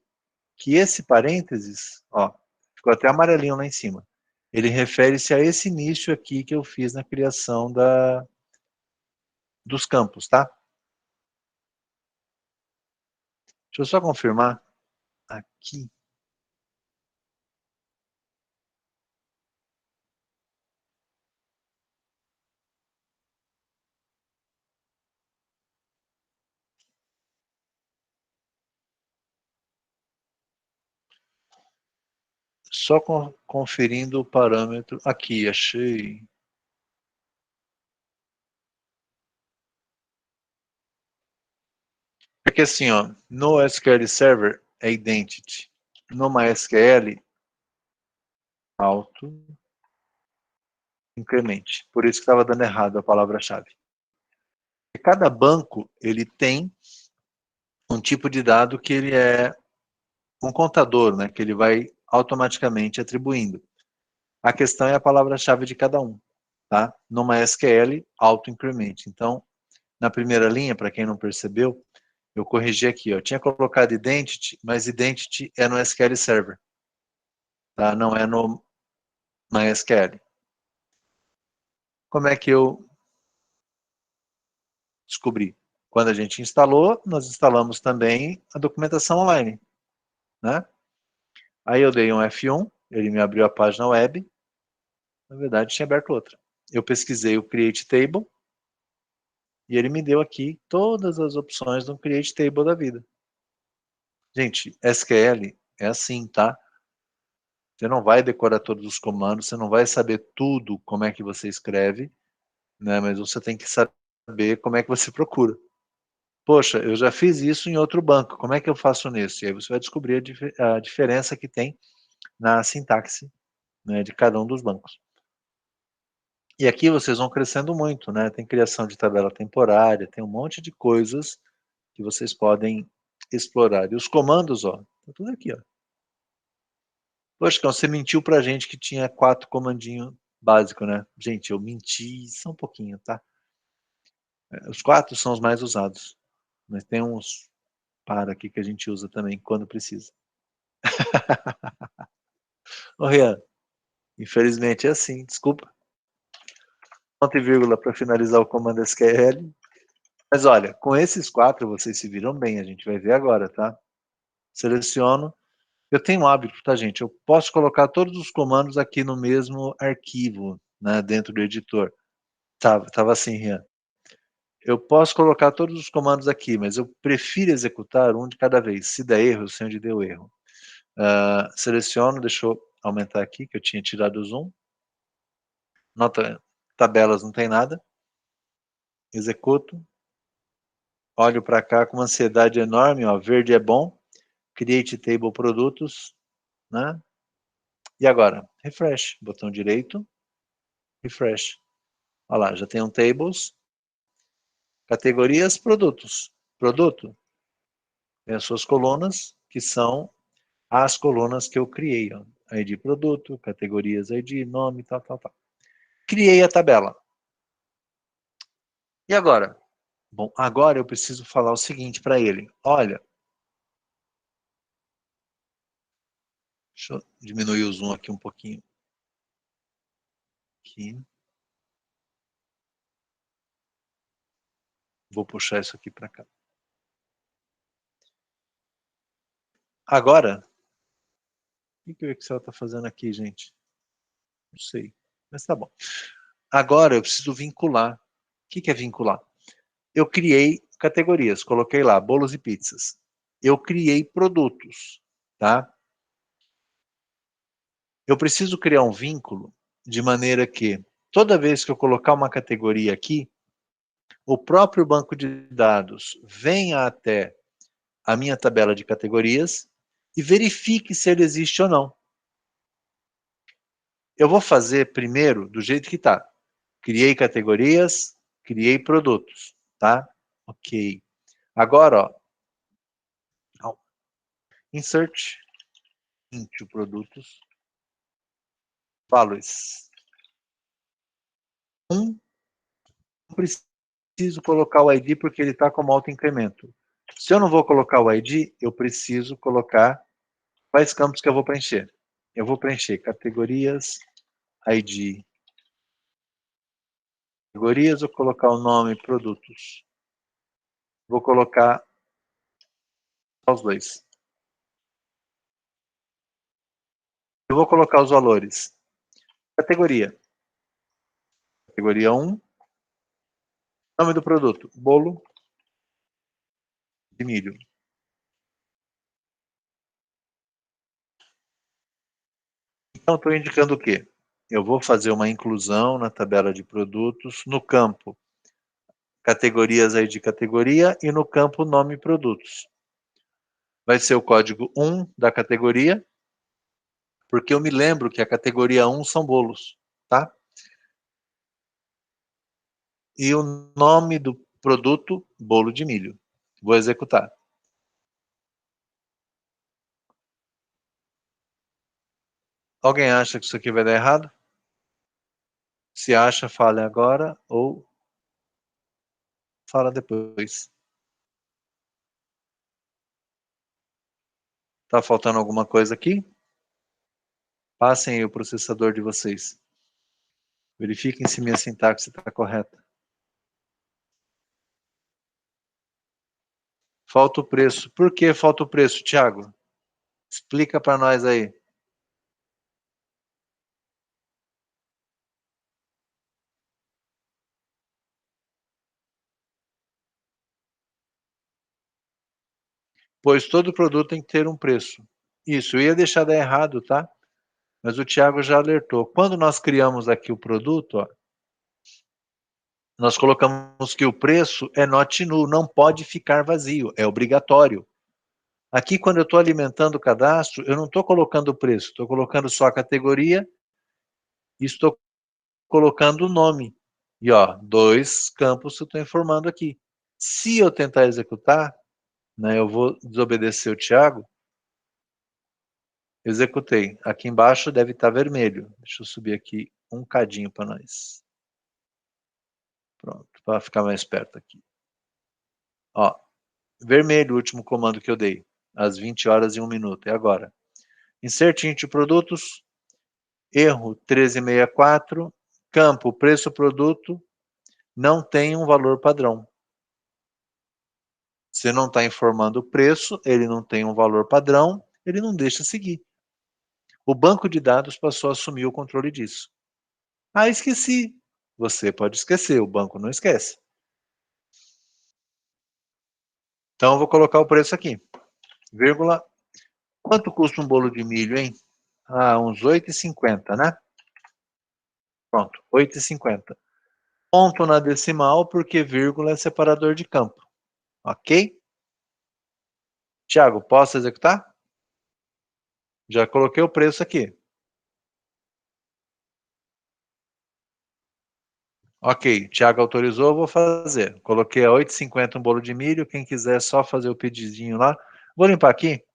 que esse parênteses, ó, ficou até amarelinho lá em cima. Ele refere-se a esse início aqui que eu fiz na criação dos campos, tá? Deixa eu só confirmar aqui. Só conferindo o parâmetro. Aqui, achei. Porque assim, ó, no SQL Server é identity. No MySQL, auto incremente. Por isso que estava dando errado a palavra-chave. Cada banco ele tem um tipo de dado que ele é um contador, né, que ele vai automaticamente atribuindo. A questão é a palavra-chave de cada um. Tá? No MySQL, auto-incremente. Então, na primeira linha, para quem não percebeu, eu corrigi aqui. Eu tinha colocado identity, mas identity é no SQL Server. Tá? Não é no MySQL. Como é que eu descobri? Quando a gente instalou, nós instalamos também a documentação online. Né? Aí eu dei um F1, ele me abriu a página web. Na verdade, tinha aberto outra. Eu pesquisei o Create Table e ele me deu aqui todas as opções do Create Table da vida. Gente, SQL é assim, tá? Você não vai decorar todos os comandos, você não vai saber tudo como é que você escreve, né? Mas você tem que saber como é que você procura. Poxa, eu já fiz isso em outro banco, como é que eu faço nesse? E aí você vai descobrir a diferença que tem na sintaxe, né, de cada um dos bancos. E aqui vocês vão crescendo muito, né? Tem criação de tabela temporária, tem um monte de coisas que vocês podem explorar. E os comandos, ó, tá tudo aqui, ó. Poxa, você mentiu pra gente que tinha 4 comandinhos básicos, né? Gente, eu menti só um pouquinho, tá? Os 4 são os mais usados. Mas tem uns para aqui que a gente usa também quando precisa. Ô, Rian, infelizmente é assim, desculpa. Ponto e vírgula para finalizar o comando SQL. Mas olha, com esses 4 vocês se viram bem, a gente vai ver agora, tá? Seleciono. Eu tenho um hábito, tá, gente? Eu posso colocar todos os comandos aqui no mesmo arquivo, né, dentro do editor. Tava assim, Rian. Eu posso colocar todos os comandos aqui, mas eu prefiro executar um de cada vez. Se der erro, eu sei onde deu erro. Seleciono, deixa eu aumentar aqui, que eu tinha tirado o zoom. Nota, tabelas não tem nada. Executo. Olho para cá com uma ansiedade enorme, ó, verde é bom. Create Table Produtos, né? E agora? Refresh, botão direito, refresh. Olha lá, já tem um Tables. Categorias, produtos. Produto. Tem as suas colunas, que são as colunas que eu criei. Ó. ID produto, categorias ID, nome, tal. Criei a tabela. E agora? Bom, agora eu preciso falar o seguinte para ele. Olha, deixa eu diminuir o zoom aqui um pouquinho. Aqui. Vou puxar isso aqui para cá. Agora, o que o Excel está fazendo aqui, gente? Não sei, mas tá bom. Agora eu preciso vincular. O que é vincular? Eu criei categorias, coloquei lá bolos e pizzas. Eu criei produtos, tá? Eu preciso criar um vínculo de maneira que toda vez que eu colocar uma categoria aqui, o próprio banco de dados venha até a minha tabela de categorias e verifique se ele existe ou não. Eu vou fazer primeiro do jeito que está. Criei categorias, criei produtos, tá? Ok. Agora, ó, insert into produtos, values. Não preciso colocar o ID porque ele está como auto-incremento. Se eu não vou colocar o ID, eu preciso colocar quais campos que eu vou preencher. Eu vou preencher categorias, ID. Categorias, vou colocar o nome, produtos. Vou colocar os dois. Eu vou colocar os valores. Categoria. Categoria 1. Nome do produto. Bolo de milho. Então, estou indicando o quê? Eu vou fazer uma inclusão na tabela de produtos no campo categorias aí de categoria e no campo nome produtos. Vai ser o código 1 da categoria, porque eu me lembro que a categoria 1 são bolos, tá? E o nome do produto, bolo de milho. Vou executar. Alguém acha que isso aqui vai dar errado? Se acha, fale agora ou fala depois. Tá faltando alguma coisa aqui? Passem aí o processador de vocês. Verifiquem se minha sintaxe está correta. Falta o preço. Por que falta o preço, Thiago? Explica para nós aí. Pois todo produto tem que ter um preço. Isso, eu ia deixar dar errado, tá? Mas o Thiago já alertou. Quando nós criamos aqui o produto, ó, nós colocamos que o preço é not null, não pode ficar vazio, é obrigatório. Aqui, quando eu estou alimentando o cadastro, eu não estou colocando o preço, estou colocando só a categoria e estou colocando o nome. E ó, 2 campos que eu estou informando aqui. Se eu tentar executar, né, eu vou desobedecer o Thiago. Executei. Aqui embaixo deve estar vermelho. Deixa eu subir aqui um cadinho para nós. Pronto, para ficar mais perto aqui. Ó, vermelho o último comando que eu dei. Às 20 horas e 1 minuto. É agora. Insert into produtos. Erro 1364. Campo preço produto. Não tem um valor padrão. Você não está informando o preço, ele não tem um valor padrão, ele não deixa seguir. O banco de dados passou a assumir o controle disso. Ah, esqueci. Você pode esquecer, o banco não esquece. Então, eu vou colocar o preço aqui. Vírgula. Quanto custa um bolo de milho, hein? Ah, uns R$ 8,50, né? Pronto, R$ 8,50. Ponto na decimal, porque vírgula é separador de campo. Ok? Tiago, posso executar? Já coloquei o preço aqui. Ok, Tiago autorizou, eu vou fazer. Coloquei a R$ 8,50 um bolo de milho. Quem quiser só fazer o pedidinho lá. Vou limpar aqui.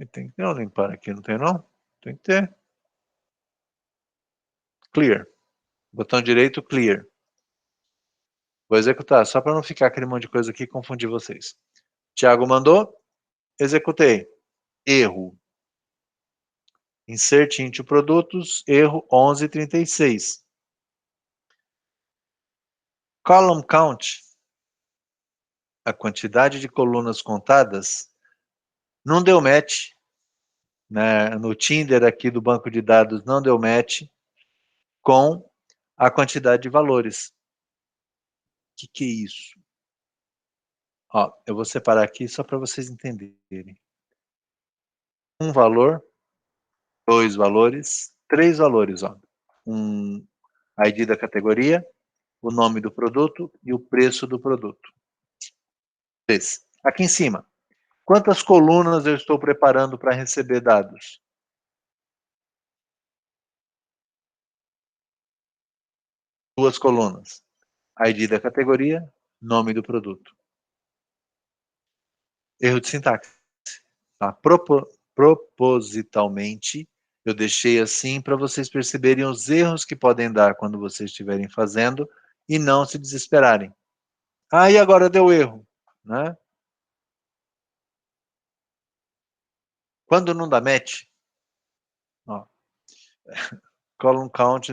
Tem que ter um limpar aqui, não tem não? Tem que ter. Clear. Botão direito, clear. Vou executar, só para não ficar aquele monte de coisa aqui e confundir vocês. Thiago mandou, executei. Erro. Insert into produtos, erro 1136. Column count, a quantidade de colunas contadas, não deu match. Né? No Tinder aqui do banco de dados não deu match com a quantidade de valores. O que é isso? Ó, eu vou separar aqui só para vocês entenderem. Um valor, dois valores, três valores. Ó. Um ID da categoria, o nome do produto e o preço do produto. Esse. Aqui em cima, quantas colunas eu estou preparando para receber dados? Duas colunas. ID da categoria, nome do produto. Erro de sintaxe. Tá? Propositalmente, eu deixei assim para vocês perceberem os erros que podem dar quando vocês estiverem fazendo e não se desesperarem. Ah, e agora deu erro, né? Quando não dá match, ó, column count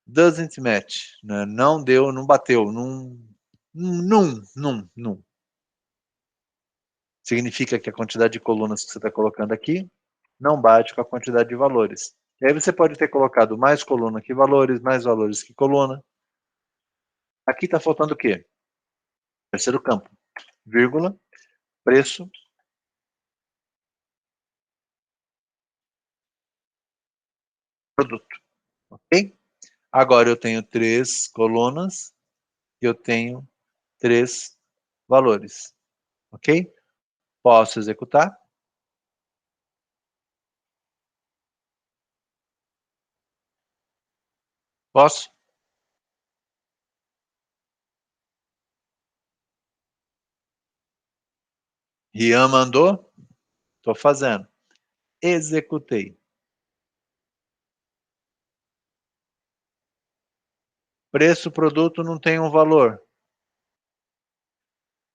doesn't match, né? Não deu, não bateu, não. Significa que a quantidade de colunas que você está colocando aqui não bate com a quantidade de valores. E aí você pode ter colocado mais coluna que valores, mais valores que coluna. Aqui está faltando o quê? Terceiro campo, vírgula, preço, produto, ok? Agora eu tenho três colunas e eu tenho três valores, ok? Posso executar? Posso? Rian mandou? Estou fazendo. Executei. Preço, produto não tem um valor.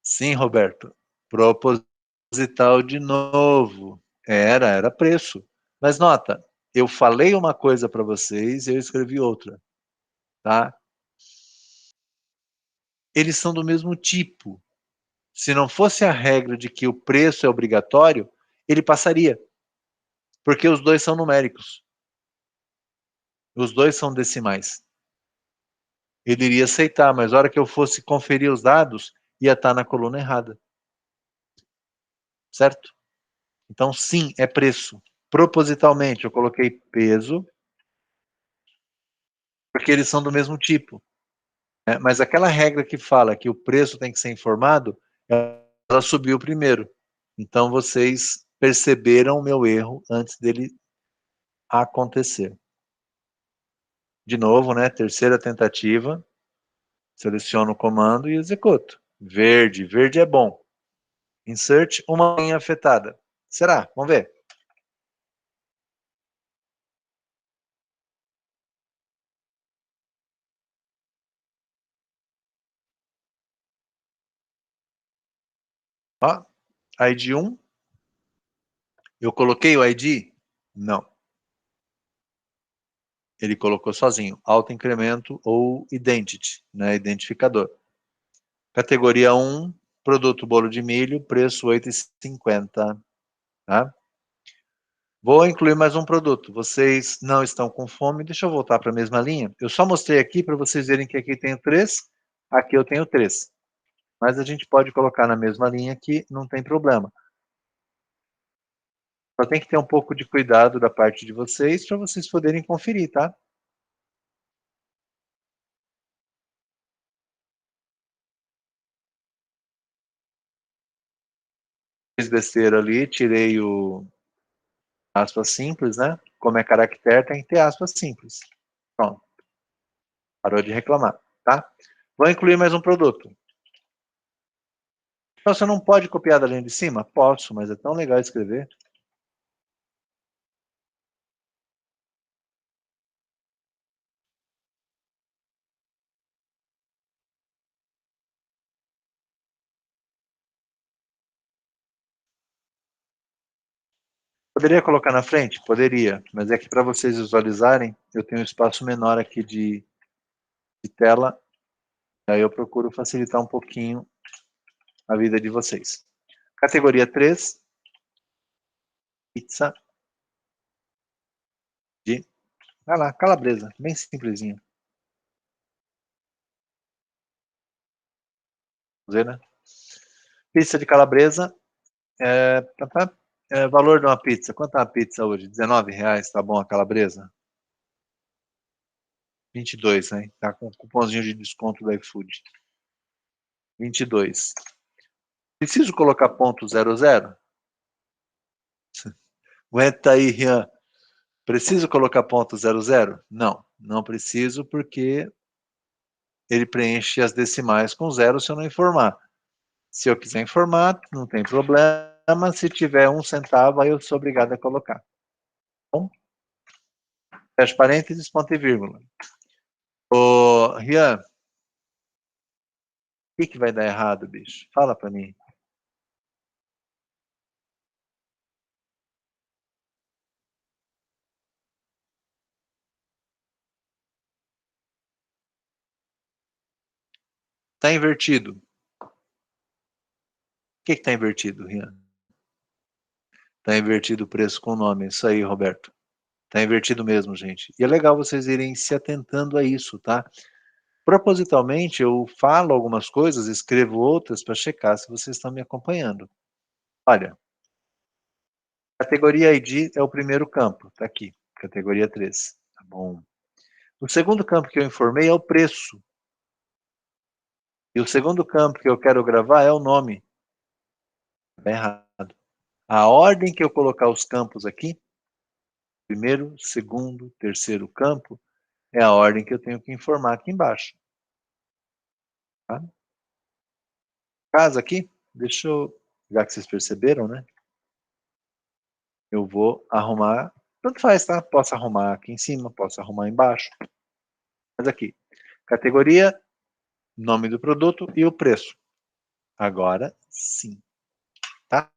Sim, Roberto. Proposital de novo. Era preço. Mas nota, eu falei uma coisa para vocês e eu escrevi outra, tá? Eles são do mesmo tipo. Se não fosse a regra de que o preço é obrigatório, ele passaria. Porque os dois são numéricos. Os dois são decimais. Ele iria aceitar, mas na hora que eu fosse conferir os dados, ia estar na coluna errada. Certo? Então, sim, é preço. Propositalmente, eu coloquei peso, porque eles são do mesmo tipo. Né? Mas aquela regra que fala que o preço tem que ser informado, ela subiu primeiro. Então, vocês perceberam o meu erro antes dele acontecer. De novo, né? Terceira tentativa. Seleciono o comando e executo. Verde, verde é bom. Insert uma linha afetada. Será? Vamos ver. Ó, ID 1. Eu coloquei o ID? Não. Ele colocou sozinho. Auto-incremento ou identity, né? Identificador. Categoria 1, produto bolo de milho, preço R$ 8,50. Tá? Vou incluir mais um produto. Vocês não estão com fome? Deixa eu voltar para a mesma linha. Eu só mostrei aqui para vocês verem que aqui tenho 3, aqui eu tenho 3. Mas a gente pode colocar na mesma linha aqui, não tem problema. Só tem que ter um pouco de cuidado da parte de vocês para vocês poderem conferir, tá? Fiz besteira ali, tirei o aspas simples, né? Como é caractere, tem que ter aspas simples. Pronto. Parou de reclamar, tá? Vou incluir mais um produto. Então, você não pode copiar da linha de cima? Posso, mas é tão legal escrever. Poderia colocar na frente? Poderia, mas é que para vocês visualizarem, eu tenho um espaço menor aqui de tela, aí eu procuro facilitar um pouquinho a vida de vocês. Categoria 3, pizza de, vai lá, calabresa, bem simplesinho. Ver, né? Pizza de calabresa, valor de uma pizza, quanto é uma pizza hoje? R$19, tá bom a calabresa? 22, né? Tá com cupomzinho de desconto do iFood. 22. Preciso colocar ponto 00? Aguenta aí, Rian. Preciso colocar ponto 00? Não, não preciso, porque ele preenche as decimais com zero se eu não informar. Se eu quiser informar, não tem problema. Se tiver 1 centavo, aí eu sou obrigado a colocar. Bom, fecha parênteses, ponto e vírgula. Ô, Rian, o que vai dar errado, bicho? Fala pra mim. Tá invertido. O que está invertido, Rian? Está invertido o preço com o nome. Isso aí, Roberto. Está invertido mesmo, gente. E é legal vocês irem se atentando a isso, tá? Propositalmente, eu falo algumas coisas, escrevo outras para checar se vocês estão me acompanhando. Olha, categoria ID é o primeiro campo, tá aqui, categoria 3. Tá bom. O segundo campo que eu informei é o preço. E o segundo campo que eu quero gravar é o nome. Tá errado. A ordem que eu colocar os campos aqui, primeiro, segundo, terceiro campo, é a ordem que eu tenho que informar aqui embaixo. Tá? Caso aqui, deixa eu, já que vocês perceberam, né? Eu vou arrumar, tanto faz, tá? Posso arrumar aqui em cima, posso arrumar embaixo. Mas aqui, categoria, nome do produto e o preço. Agora sim, tá?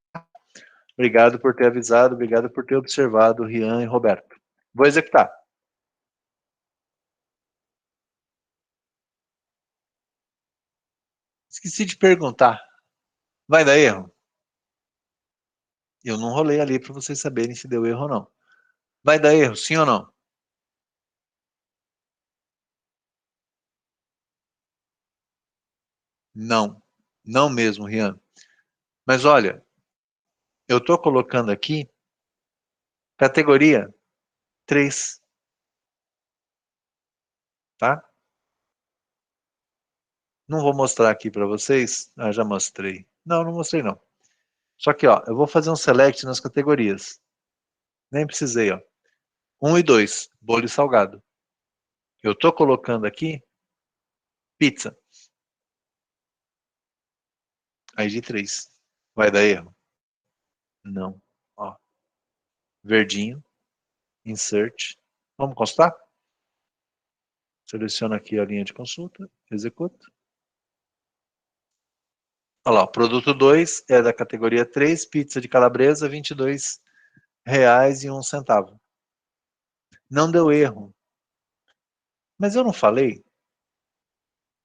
Obrigado por ter avisado, obrigado por ter observado, Rian e Roberto. Vou executar. Esqueci de perguntar. Vai dar erro? Eu não rolei ali para vocês saberem se deu erro ou não. Vai dar erro, sim ou não? Não. Não mesmo, Rian. Mas olha, eu estou colocando aqui categoria 3, tá? Não vou mostrar aqui para vocês. Ah, já mostrei. Não, não mostrei não. Só que, ó, eu vou fazer um select nas categorias. Nem precisei, ó. 1 e 2, bolo e salgado. Eu tô colocando aqui pizza. Aí de 3. Vai dar erro? Não. Ó, verdinho, insert. Vamos constar? Seleciono aqui a linha de consulta, executo. Olha lá, o produto 2 é da categoria 3, pizza de calabresa, R$22,01. Não deu erro. Mas eu não falei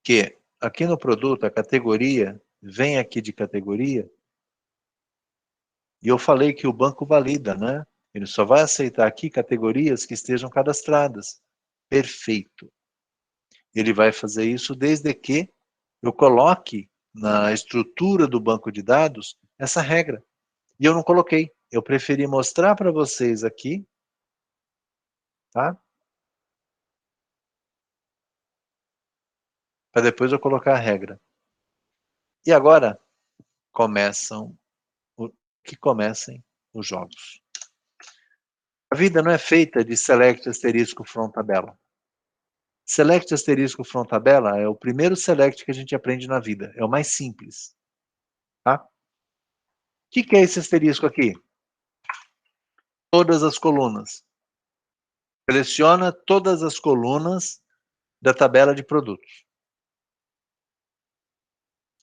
que aqui no produto, a categoria, vem aqui de categoria, e eu falei que o banco valida, né? Ele só vai aceitar aqui categorias que estejam cadastradas. Perfeito. Ele vai fazer isso desde que eu coloque na estrutura do banco de dados essa regra. E eu não coloquei. Eu preferi mostrar para vocês aqui, tá? Para depois eu colocar a regra. E agora que comecem os jogos. A vida não é feita de select asterisco front tabela. Select asterisco front tabela é o primeiro select que a gente aprende na vida. É o mais simples. tá? O que é esse asterisco aqui? Todas as colunas. Seleciona todas as colunas da tabela de produtos.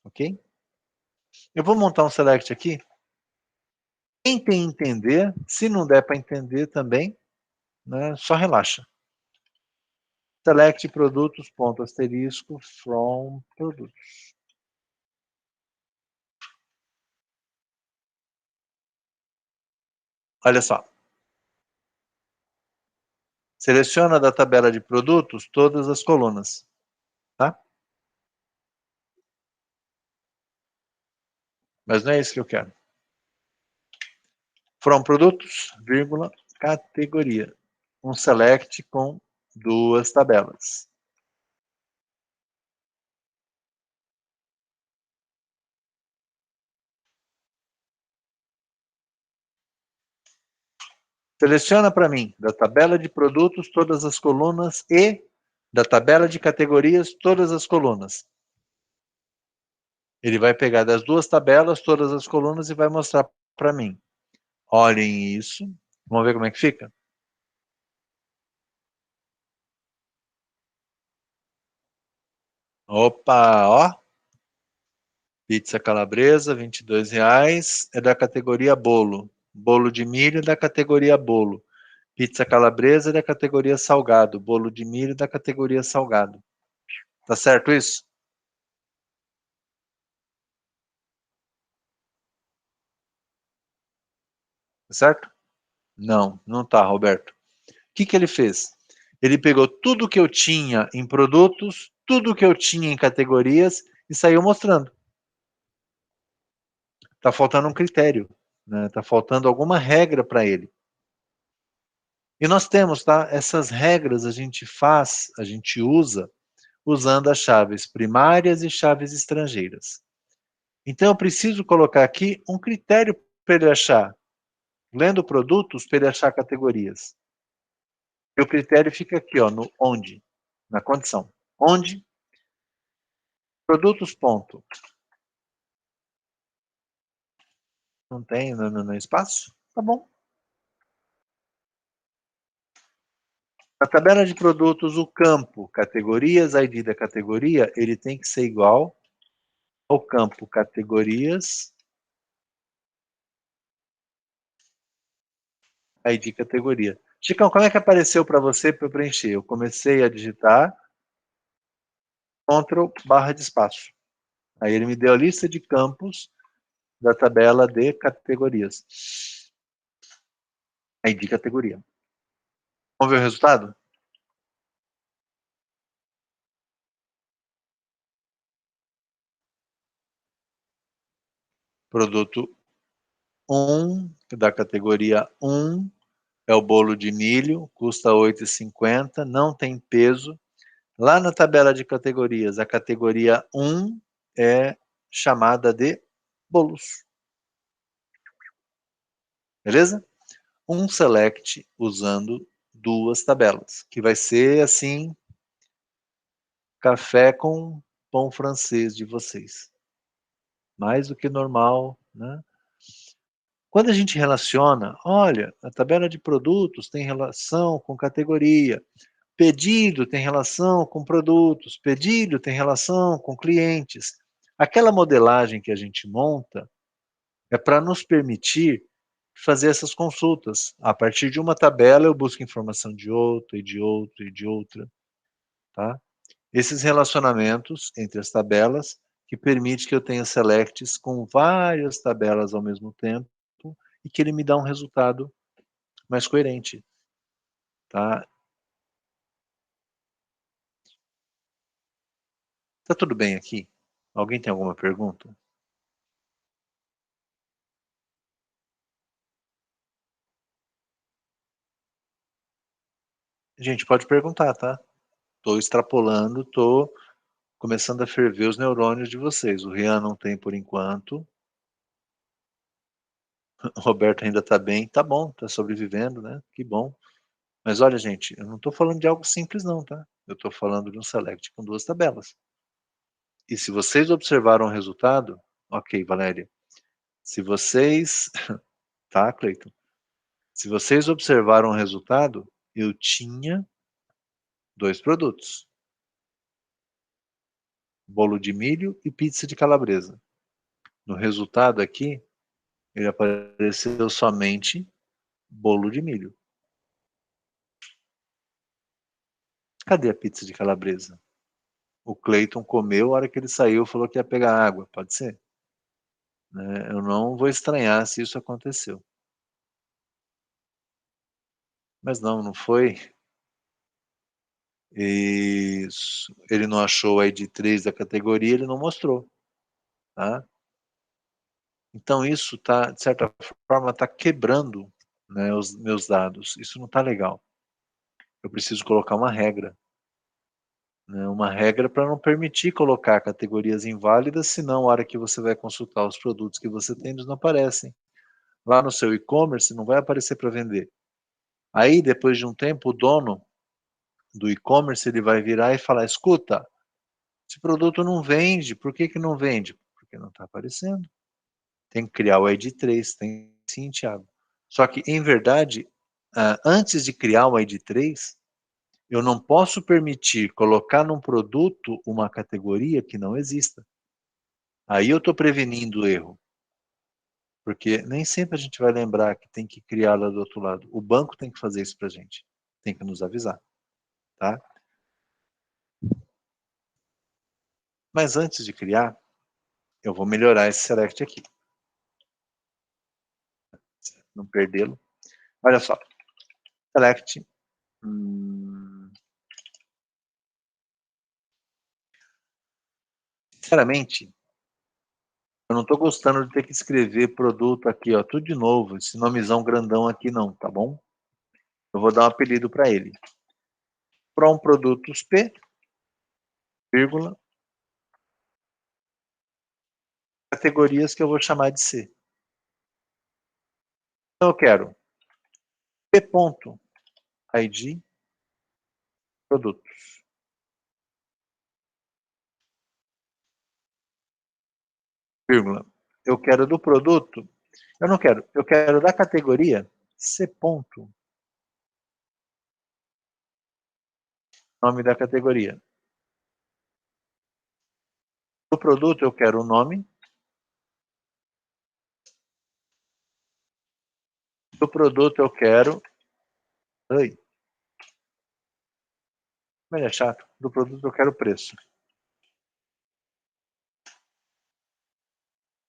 Ok? Eu vou montar um select aqui. Tentem entender. Se não der para entender também, né, só relaxa. Select produtos, ponto asterisco, from produtos. Olha só. Seleciona da tabela de produtos todas as colunas, tá? Mas não é isso que eu quero. From produtos, vírgula, categoria. Um select com duas tabelas. Seleciona para mim da tabela de produtos todas as colunas e da tabela de categorias todas as colunas. Ele vai pegar das duas tabelas todas as colunas e vai mostrar para mim. Olhem isso. Vamos ver como é que fica? Opa, ó. Pizza calabresa, R$ 22. É da categoria bolo. Bolo de milho é da categoria bolo. Pizza calabresa é da categoria salgado. Bolo de milho é da categoria salgado. Tá certo isso? Tá certo? Não, não tá, Roberto. O que ele fez? Ele pegou tudo que eu tinha em produtos, tudo que eu tinha em categorias e saiu mostrando. Tá faltando um critério, né? Tá faltando alguma regra para ele. E nós temos, tá? Essas regras a gente faz, a gente usa usando as chaves primárias e chaves estrangeiras. Então eu preciso colocar aqui um critério para ele achar, lendo produtos, para ele achar categorias. E o critério fica aqui, ó, no onde, na condição. Onde produtos ponto. Não tem no espaço? Tá bom. Na tabela de produtos, o campo categorias, ID da categoria, ele tem que ser igual ao campo categorias, ID categoria. Chicão, como é que apareceu para você para eu preencher? Eu comecei a digitar Ctrl barra de espaço. Aí ele me deu a lista de campos da tabela de categorias. ID categoria. Vamos ver o resultado? Produto 1, da categoria 1, é o bolo de milho, custa R$ 8,50, não tem peso. Lá na tabela de categorias, a categoria 1 é chamada de bolos. Beleza? Um select usando duas tabelas, que vai ser assim, café com pão francês de vocês. Mais do que normal, né? Quando a gente relaciona, olha, a tabela de produtos tem relação com categoria, pedido tem relação com produtos, pedido tem relação com clientes. Aquela modelagem que a gente monta é para nos permitir fazer essas consultas. A partir de uma tabela eu busco informação de outra, e de outra, e de outra. Tá? Esses relacionamentos entre as tabelas que permite que eu tenha selects com várias tabelas ao mesmo tempo e que ele me dá um resultado mais coerente. Tá? Tá tudo bem aqui? Alguém tem alguma pergunta? Gente, pode perguntar, tá? Estou extrapolando, estou começando a ferver os neurônios de vocês. O Rian não tem por enquanto. O Roberto ainda está bem. Tá bom, está sobrevivendo, né? Que bom. Mas olha, gente, eu não estou falando de algo simples não, tá? Eu estou falando de um select com duas tabelas. E se vocês observaram o resultado, Ok, Valéria. Se vocês... Tá, Cleiton? Se vocês observaram o resultado, eu tinha 2 produtos. Bolo de milho e pizza de calabresa. No resultado aqui, ele apareceu somente bolo de milho. Cadê a pizza de calabresa? O Cleiton comeu, a hora que ele saiu, falou que ia pegar água. Pode ser? Né? Eu não vou estranhar se isso aconteceu. Mas não foi. Isso. Ele não achou o ID 3 da categoria, ele não mostrou. Tá? Então isso tá, de certa forma, está quebrando, né, os meus dados. Isso não está legal. Eu preciso colocar uma regra. Né, uma regra para não permitir colocar categorias inválidas, senão, a hora que você vai consultar os produtos que você tem, eles não aparecem. Lá no seu e-commerce não vai aparecer para vender. Aí, depois de um tempo, o dono do e-commerce ele vai virar e falar: escuta, esse produto não vende, por que não vende? Porque não está aparecendo. Tem que criar o ID 3, tem sim, Thiago. Só que, em verdade, antes de criar o ID 3, eu não posso permitir colocar num produto uma categoria que não exista. Aí eu estou prevenindo o erro. Porque nem sempre a gente vai lembrar que tem que criar lá do outro lado. O banco tem que fazer isso para a gente. Tem que nos avisar. Tá? Mas antes de criar, eu vou melhorar esse select aqui. Não perdê-lo. Olha só. Select. Sinceramente, eu não estou gostando de ter que escrever produto aqui, ó, tudo de novo. Esse nomezão grandão aqui não, tá bom? Eu vou dar um apelido para ele. From produtos P, vírgula, categorias que eu vou chamar de C. Então eu quero P.id produtos. Vírgula. Eu quero do produto, eu quero da categoria C. Nome da categoria. Do produto eu quero o nome. Do produto eu quero... Ai. Mas é chato. Do produto eu quero o preço.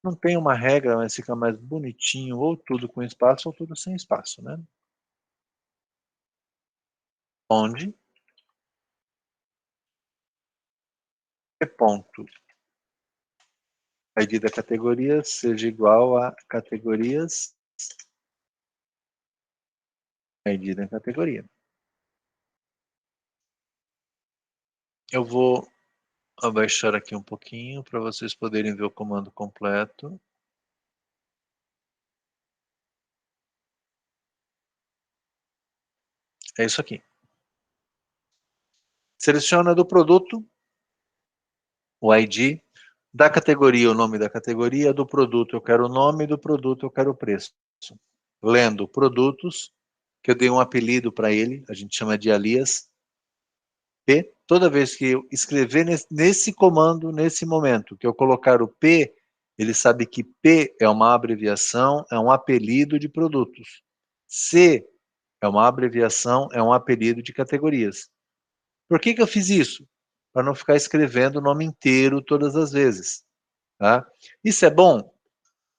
Não tem uma regra, mas fica mais bonitinho, ou tudo com espaço, ou tudo sem espaço, né? Onde ponto ID da categoria seja igual a categorias ID da categoria. Eu vou abaixar aqui um pouquinho para vocês poderem ver o comando completo. É isso aqui. Seleciona do produto o ID, da categoria o nome da categoria, do produto eu quero o nome, do produto eu quero o preço. Lendo produtos, que eu dei um apelido para ele, a gente chama de alias, P. Toda vez que eu escrever nesse comando, nesse momento, que eu colocar o P, ele sabe que P é uma abreviação, é um apelido de produtos. C é uma abreviação, é um apelido de categorias. Por que eu fiz isso? Para não ficar escrevendo o nome inteiro todas as vezes. Tá? Isso é bom?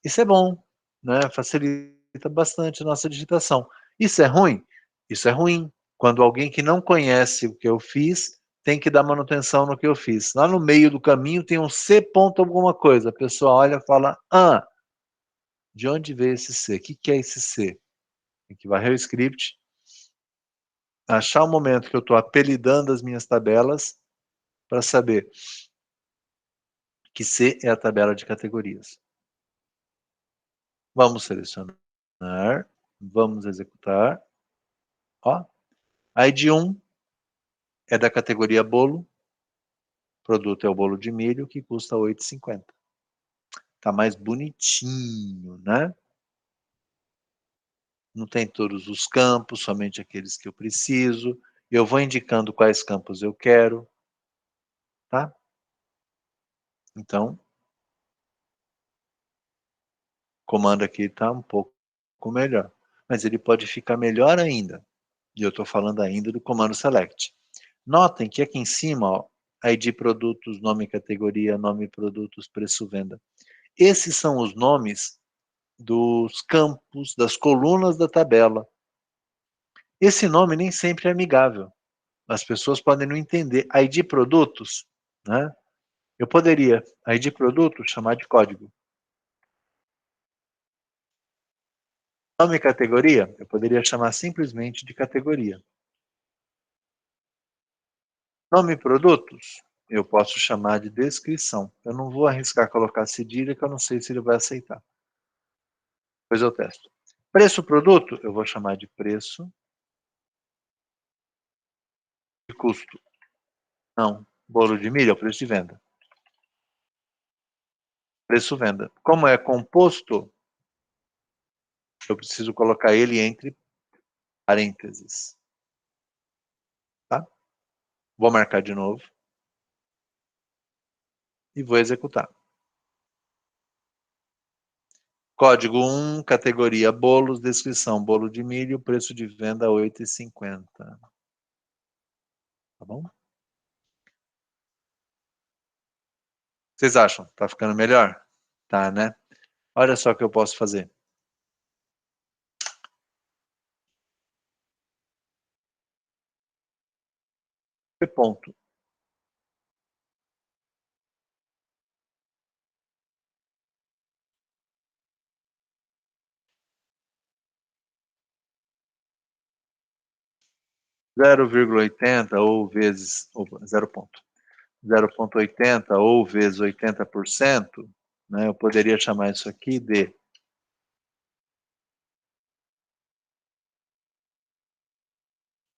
Isso é bom, né? Facilita bastante a nossa digitação. Isso é ruim? Isso é ruim. Quando alguém que não conhece o que eu fiz tem que dar manutenção no que eu fiz. Lá no meio do caminho tem um C ponto alguma coisa. A pessoa olha e fala, de onde veio esse C? O que é esse C? Tem que varrer o script, achar o momento que eu estou apelidando as minhas tabelas para saber que C é a tabela de categorias. Vamos selecionar, vamos executar. Ó, ID 1 é da categoria bolo, produto é o bolo de milho, que custa R$ 8,50. Tá mais bonitinho, né? Não tem todos os campos, somente aqueles que eu preciso. Eu vou indicando quais campos eu quero, tá? Então, o comando aqui está um pouco melhor. Mas ele pode ficar melhor ainda. E eu estou falando ainda do comando select. Notem que aqui em cima, ó, ID produtos, nome categoria, nome produtos, preço venda. Esses são os nomes dos campos, das colunas da tabela. Esse nome nem sempre é amigável. As pessoas podem não entender. ID produtos, né? Eu poderia, ID produto, chamar de código. Nome categoria, eu poderia chamar simplesmente de categoria. Nome produtos, eu posso chamar de descrição. Eu não vou arriscar colocar cedilha, que eu não sei se ele vai aceitar. Depois eu testo. Preço produto, eu vou chamar de preço. De custo, não. Bolo de milho é o preço de venda. Preço venda. Como é composto, eu preciso colocar ele entre parênteses. Tá? Vou marcar de novo. E vou executar. Código 1, categoria bolos, descrição, bolo de milho, preço de venda R$ 8,50. Tá bom? Vocês acham? Tá ficando melhor? Tá, né? Olha só o que eu posso fazer. Ponto. Zero vírgula oitenta ou vezes 0,80 ou vezes 80%, né? Eu poderia chamar isso aqui de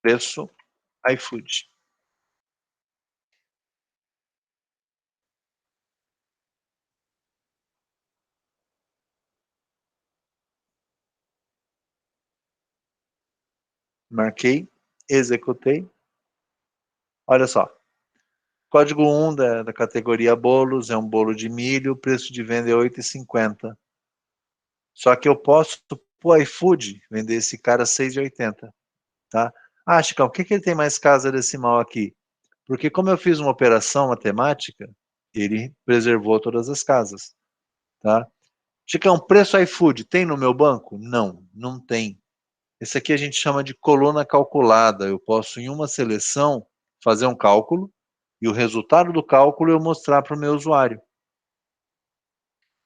preço iFood. Marquei, executei. Olha só. Código 1 da categoria bolos é um bolo de milho, preço de venda é R$ 8,50. Só que eu posso, pro iFood, vender esse cara R$ 6,80. Tá? Ah, Chicão, por que ele tem mais casa decimal aqui? Porque como eu fiz uma operação matemática, ele preservou todas as casas. Tá? Chicão, preço iFood tem no meu banco? Não, não tem. Esse aqui a gente chama de coluna calculada. Eu posso, em uma seleção, fazer um cálculo e o resultado do cálculo eu mostrar para o meu usuário.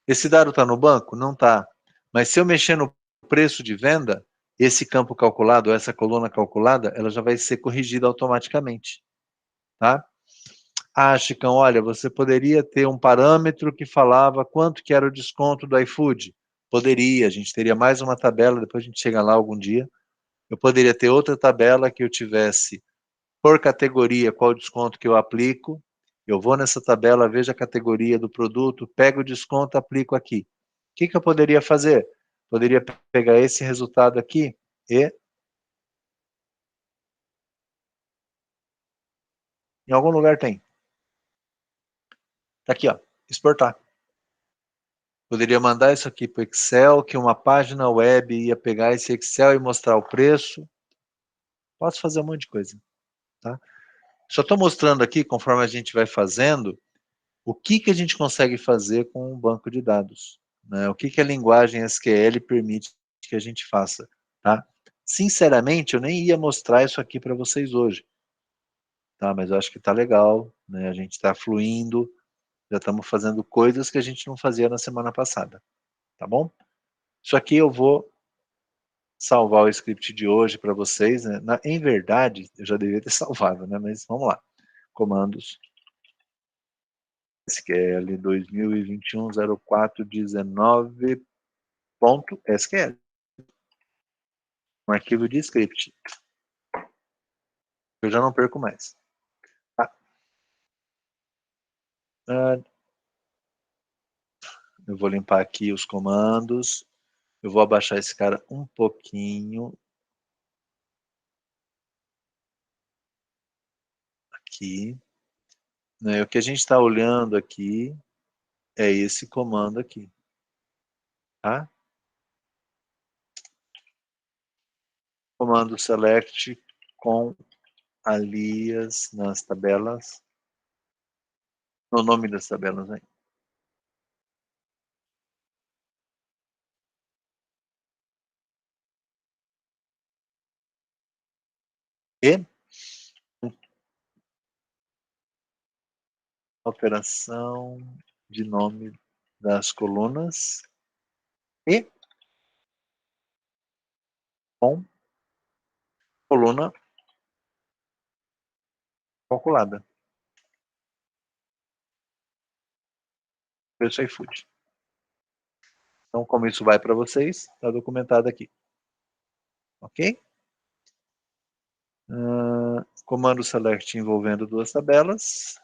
Esse dado está no banco? Não está. Mas se eu mexer no preço de venda, esse campo calculado, essa coluna calculada, ela já vai ser corrigida automaticamente. Tá? Ah, Chicão, olha, você poderia ter um parâmetro que falava quanto que era o desconto do iFood? Poderia, a gente teria mais uma tabela, depois a gente chega lá algum dia. Eu poderia ter outra tabela que eu tivesse por categoria qual o desconto que eu aplico. Eu vou nessa tabela, vejo a categoria do produto, pego o desconto, aplico aqui. O que eu poderia fazer? Poderia pegar esse resultado aqui e, em algum lugar tem. Tá aqui, ó, exportar. Poderia mandar isso aqui para o Excel, que uma página web ia pegar esse Excel e mostrar o preço. Posso fazer um monte de coisa. Tá? Só estou mostrando aqui, conforme a gente vai fazendo, o que a gente consegue fazer com um banco de dados. Né? O que a linguagem SQL permite que a gente faça. Tá? Sinceramente, eu nem ia mostrar isso aqui para vocês hoje. Tá? Mas eu acho que está legal, né? A gente está fluindo, já estamos fazendo coisas que a gente não fazia na semana passada. Tá bom? Isso aqui eu vou salvar o script de hoje para vocês. Né? Em verdade, eu já deveria ter salvado, né? Mas vamos lá. Comandos SQL 2021-04-19.SQL. Um arquivo de script. Eu já não perco mais. Tá? Eu vou limpar aqui os comandos. Eu vou abaixar esse cara um pouquinho. Aqui. Né? O que a gente está olhando aqui é esse comando aqui. Tá? Comando select com alias nas tabelas. No nome das tabelas aí. E alteração de nome das colunas e com coluna calculada. Preço iFood. Então, como isso vai para vocês, está documentado aqui. Ok? Comando select envolvendo duas tabelas.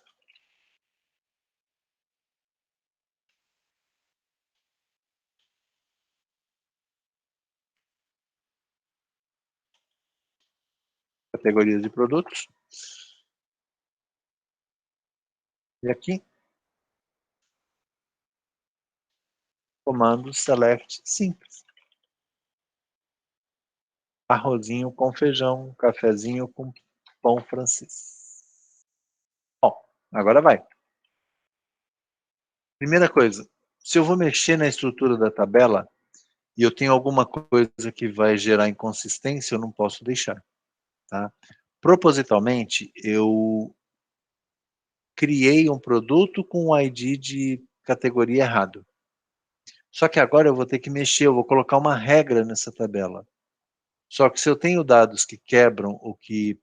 Categorias de produtos. E aqui, comando select simples. Arrozinho com feijão, cafezinho com pão francês. Bom, agora vai. Primeira coisa, se eu vou mexer na estrutura da tabela e eu tenho alguma coisa que vai gerar inconsistência, eu não posso deixar. Tá? Propositalmente, eu criei um produto com um ID de categoria errado. Só que agora eu vou ter que mexer, eu vou colocar uma regra nessa tabela. Só que se eu tenho dados que quebram ou que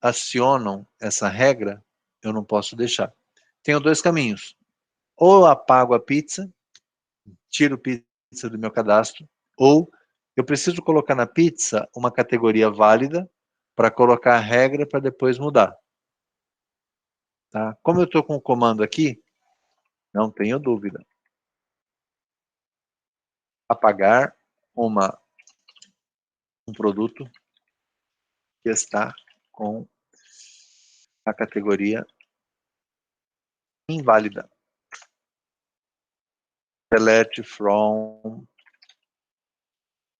acionam essa regra, eu não posso deixar. Tenho dois caminhos. Ou eu apago a pizza, tiro pizza do meu cadastro, ou eu preciso colocar na pizza uma categoria válida para colocar a regra para depois mudar. Tá? Como eu estou com o comando aqui, não tenho dúvida. Apagar um produto que está com a categoria inválida. Select from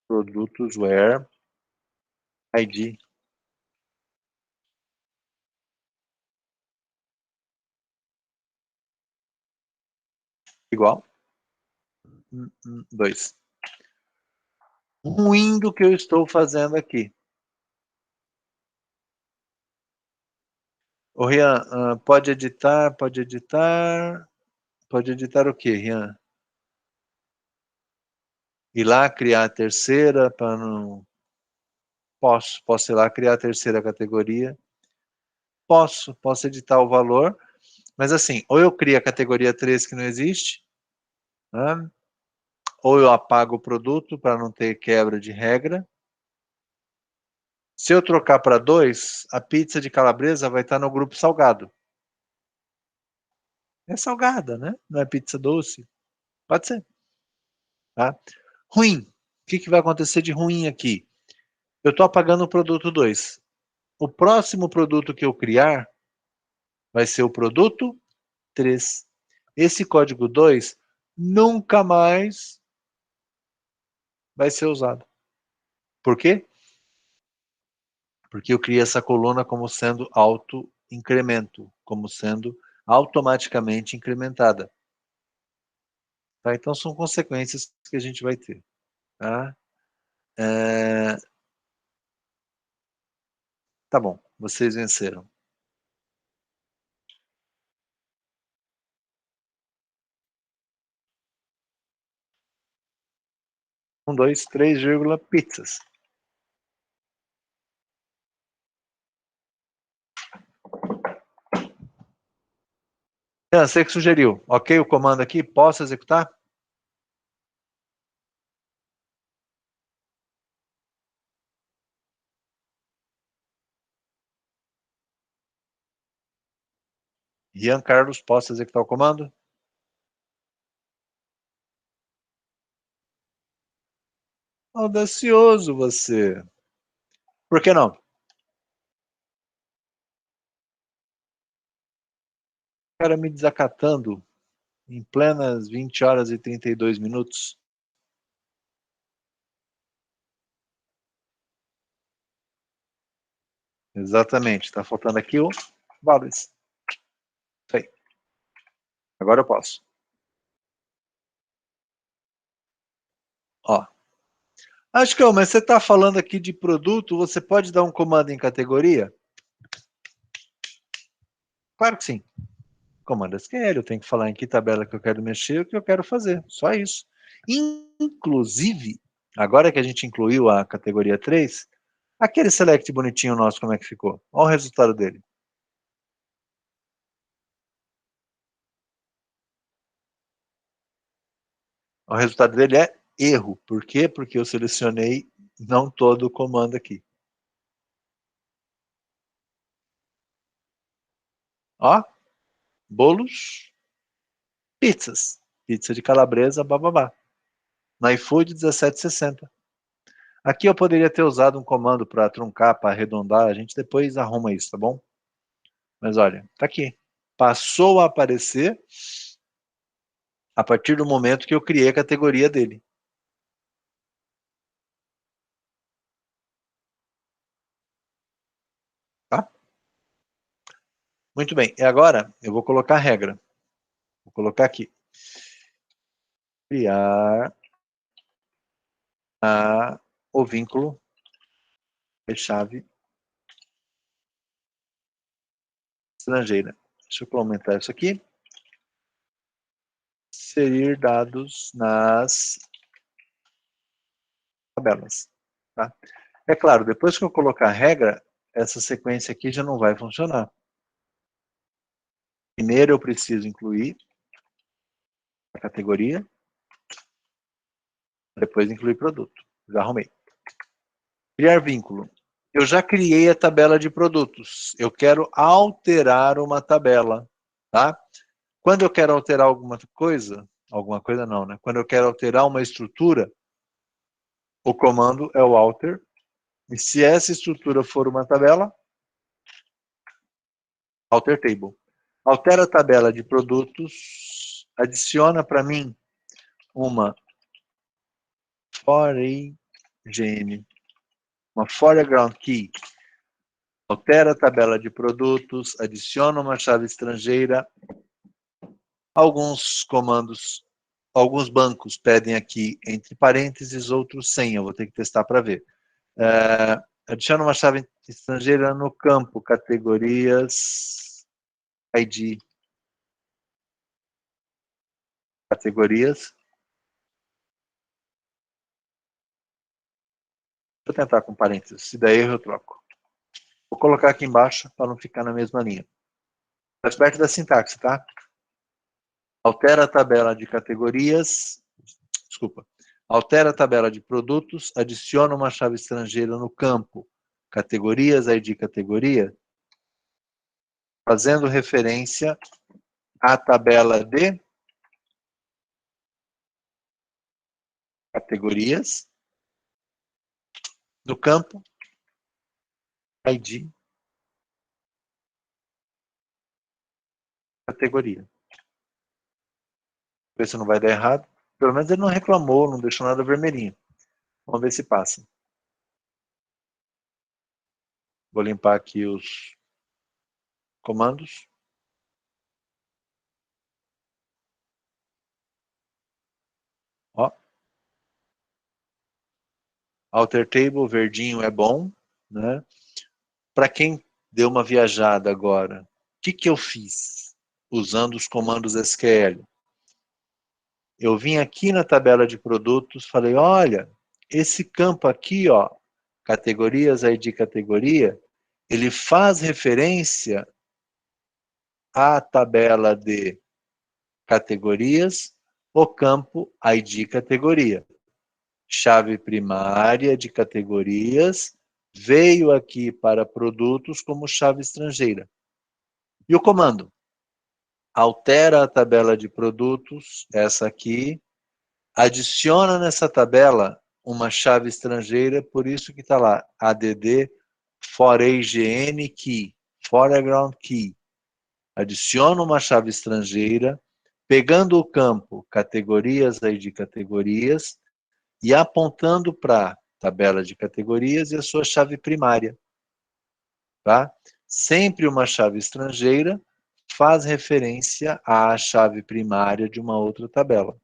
produtos where ID igual 2. Ruim do que eu estou fazendo aqui. Ô, Rian, pode editar o quê, Rian? Ir lá criar a terceira para não... Posso ir lá criar a terceira categoria. Posso editar o valor, mas assim, ou eu crio a categoria 3 que não existe, né? Ou eu apago o produto para não ter quebra de regra. Se eu trocar para 2, a pizza de calabresa vai estar no grupo salgado. É salgada, né? Não é pizza doce. Pode ser. Tá? Ruim. O que vai acontecer de ruim aqui? Eu estou apagando o produto 2. O próximo produto que eu criar vai ser o produto 3. Esse código 2 nunca mais vai ser usado. Por quê? Porque eu criei essa coluna como sendo auto-incremento, como sendo automaticamente incrementada. Tá? Então, são consequências que a gente vai ter. Tá? Tá bom, vocês venceram. 1, 2, 3, pizzas. Você que sugeriu. Ok o comando aqui? Posso executar? Rian Carlos, posso executar o comando? Audacioso você. Por que não? O cara me desacatando em plenas 20 horas e 32 minutos. Exatamente. Tá faltando aqui o Valdes. Isso aí. Agora eu posso. Ó. Acho que, mas você está falando aqui de produto, você pode dar um comando em categoria? Claro que sim. Comando SQL, eu tenho que falar em que tabela que eu quero mexer, o que eu quero fazer, só isso. Inclusive, agora que a gente incluiu a categoria 3, aquele select bonitinho nosso, como é que ficou? Olha o resultado dele. O resultado dele é erro. Por quê? Porque eu selecionei não todo o comando aqui. Ó, bolos, pizzas. Pizza de calabresa, bababá. No iFood 17,60. Aqui eu poderia ter usado um comando para truncar, para arredondar, a gente depois arruma isso, tá bom? Mas olha, tá aqui. Passou a aparecer a partir do momento que eu criei a categoria dele. Tá? Muito bem. E agora eu vou colocar a regra. Vou colocar aqui. Criar o vínculo de chave estrangeira. Deixa eu aumentar isso aqui. Inserir dados nas tabelas. Tá? É claro, depois que eu colocar a regra, essa sequência aqui já não vai funcionar. Primeiro eu preciso incluir a categoria, depois incluir produto. Já arrumei. Criar vínculo. Eu já criei a tabela de produtos. Eu quero alterar uma tabela, tá? Quando eu quero alterar alguma coisa não, né? Quando eu quero alterar uma estrutura, o comando é o alter. E se essa estrutura for uma tabela, alter table. Altera a tabela de produtos, adiciona para mim uma foreign, uma foreground key. Altera a tabela de produtos, adiciona uma chave estrangeira. Alguns comandos, alguns bancos pedem aqui entre parênteses, outros sem. Eu vou ter que testar para ver. Adiciona uma chave estrangeira no campo categorias, ID, categorias. Deixa eu tentar com parênteses. Se der erro, eu troco. Vou colocar aqui embaixo para não ficar na mesma linha. Faz parte da sintaxe, tá? Altera a tabela de categorias. Desculpa. Altera a tabela de produtos, adiciona uma chave estrangeira no campo categorias, ID categoria, fazendo referência à tabela de categorias do campo ID categoria. Ver se não vai dar errado. Pelo menos ele não reclamou, não deixou nada vermelhinho. Vamos ver se passa. Vou limpar aqui os comandos. Ó. Alter table, verdinho é bom, né? Para quem deu uma viajada agora, o que eu fiz usando os comandos SQL? Eu vim aqui na tabela de produtos, falei, olha, esse campo aqui, ó, categorias, ID categoria, ele faz referência à tabela de categorias, o campo ID categoria. Chave primária de categorias veio aqui para produtos como chave estrangeira. E o comando? Altera a tabela de produtos, essa aqui, adiciona nessa tabela uma chave estrangeira, por isso que está lá, add foreign key, foreground key. Adiciono uma chave estrangeira, pegando o campo categorias, ID categorias, e apontando para a tabela de categorias e a sua chave primária. Tá? Sempre uma chave estrangeira faz referência à chave primária de uma outra tabela.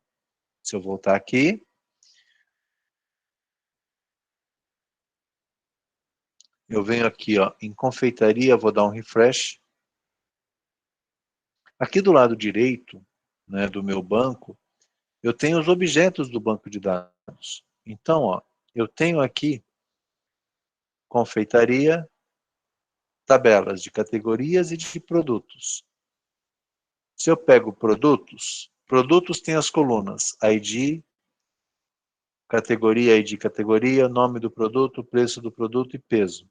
Se eu voltar aqui, eu venho aqui ó, em confeitaria, vou dar um refresh. Aqui do lado direito, né, do meu banco, eu tenho os objetos do banco de dados. Então, ó, eu tenho aqui confeitaria, tabelas de categorias e de produtos. Se eu pego produtos, produtos tem as colunas ID, categoria, ID categoria, nome do produto, preço do produto e peso.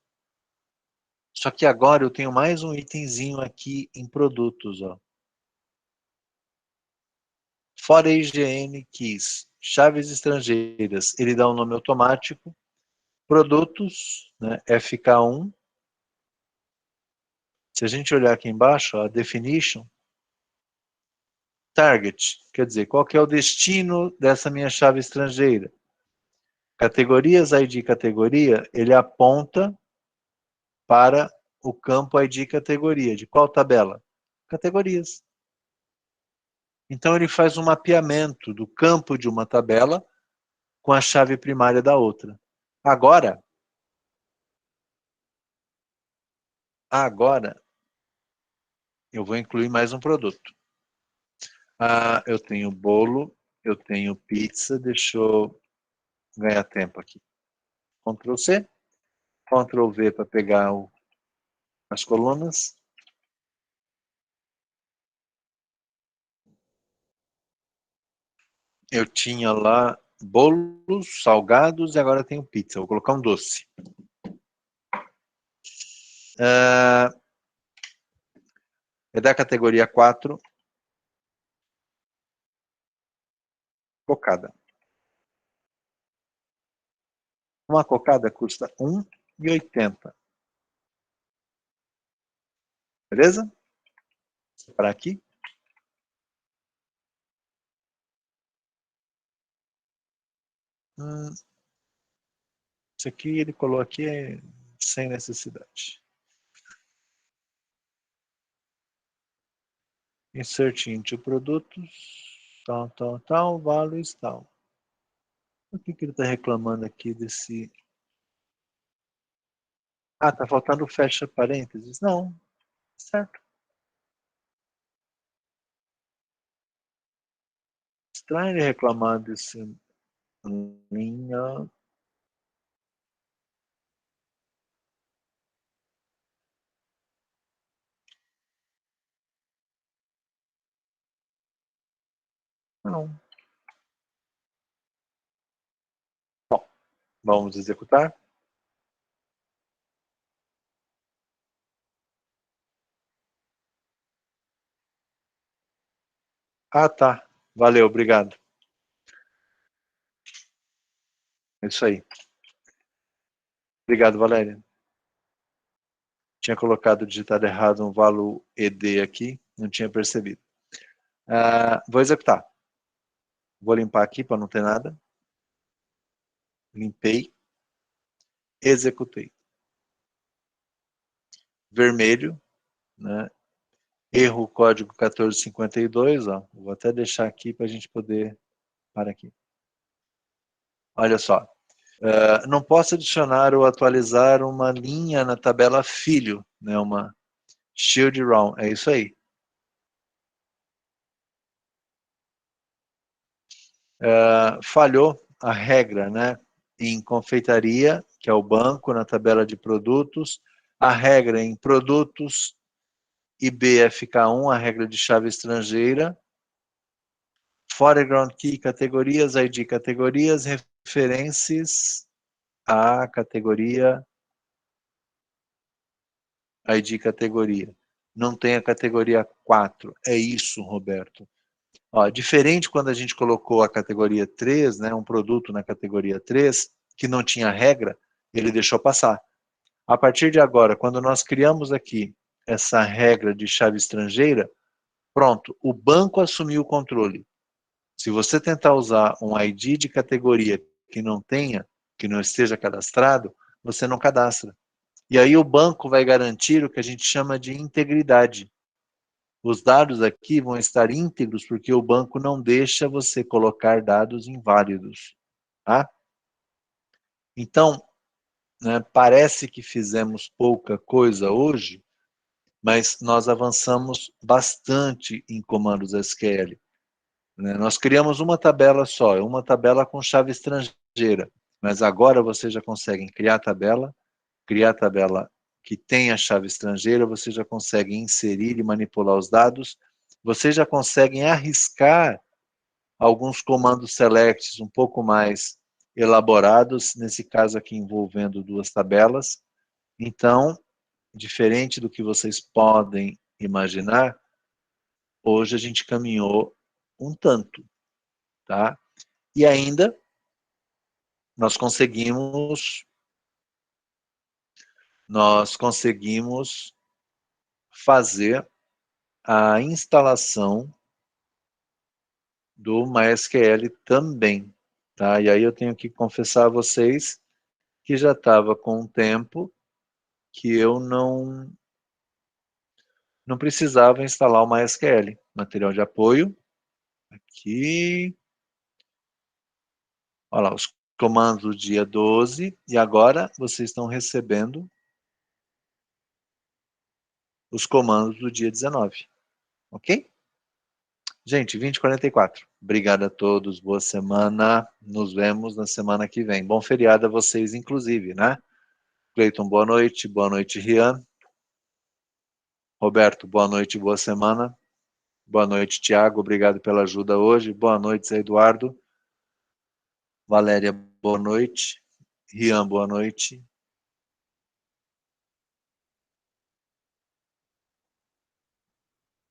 Só que agora eu tenho mais um itemzinho aqui em produtos, ó. Fora IGN Keys, chaves estrangeiras, ele dá um nome automático. Produtos, né, FK1. Se a gente olhar aqui embaixo, ó, a definition, target, quer dizer, qual que é o destino dessa minha chave estrangeira? Categorias ID categoria, ele aponta para o campo ID categoria. De qual tabela? Categorias. Então ele faz um mapeamento do campo de uma tabela com a chave primária da outra. Agora, eu vou incluir mais um produto. Eu tenho bolo, eu tenho pizza, deixa eu ganhar tempo aqui. Ctrl C, Ctrl V para pegar as colunas. Eu tinha lá bolos, salgados e agora tenho pizza. Vou colocar um doce. É da categoria 4, cocada. Uma cocada custa R$1,80. Beleza? Para aqui. Isso aqui ele colocou aqui sem necessidade. Insert into produtos, tal, values, tal. O que ele está reclamando aqui desse... Tá faltando fecha parênteses. Não, certo. Estranho ele reclamar desse linha. Não. Bom, vamos executar. Tá. Valeu, obrigado. É isso aí. Obrigado, Valéria. Tinha colocado, digitado errado um valor ED aqui, não tinha percebido. Vou executar. Vou limpar aqui para não ter nada. Limpei. Executei. Vermelho, né? Erro código 1452, ó. Vou até deixar aqui para a gente poder... Para aqui. Olha só. Não posso adicionar ou atualizar uma linha na tabela filho, né? Uma shield round. É isso aí. Falhou a regra, né? Em confeitaria, que é o banco, na tabela de produtos, a regra em produtos, IBFK1, a regra de chave estrangeira, foreground key, categorias, ID categorias, referências a categoria, ID categoria. Não tem a categoria 4. É isso, Roberto. Ó, diferente quando a gente colocou a categoria 3, né, um produto na categoria 3, que não tinha regra, ele deixou passar. A partir de agora, quando nós criamos aqui essa regra de chave estrangeira, pronto, o banco assumiu o controle. Se você tentar usar um ID de categoria que não tenha, que não esteja cadastrado, você não cadastra. E aí o banco vai garantir o que a gente chama de integridade. Os dados aqui vão estar íntegros porque o banco não deixa você colocar dados inválidos. Tá? Então, né, parece que fizemos pouca coisa hoje, mas nós avançamos bastante em comandos SQL. Né? Nós criamos uma tabela só, uma tabela com chave estrangeira, mas agora vocês já conseguem criar tabela que tem a chave estrangeira, vocês já conseguem inserir e manipular os dados, vocês já conseguem arriscar alguns comandos selects um pouco mais elaborados, nesse caso aqui envolvendo duas tabelas. Então, diferente do que vocês podem imaginar, hoje a gente caminhou um tanto, tá? E ainda nós conseguimos fazer a instalação do MySQL também, tá? E aí eu tenho que confessar a vocês que já estava com um tempo que eu não precisava instalar o MySQL. Material de apoio, aqui, olha lá, os comandos do dia 12, e agora vocês estão recebendo os comandos do dia 19, ok? Gente, 20h44. Obrigado a todos, boa semana. Nos vemos na semana que vem. Bom feriado a vocês, inclusive, né? Cleiton, boa noite, Rian. Roberto, boa noite, boa semana. Boa noite, Tiago, obrigado pela ajuda hoje. Boa noite, Zé Eduardo. Valéria, boa noite. Rian, boa noite.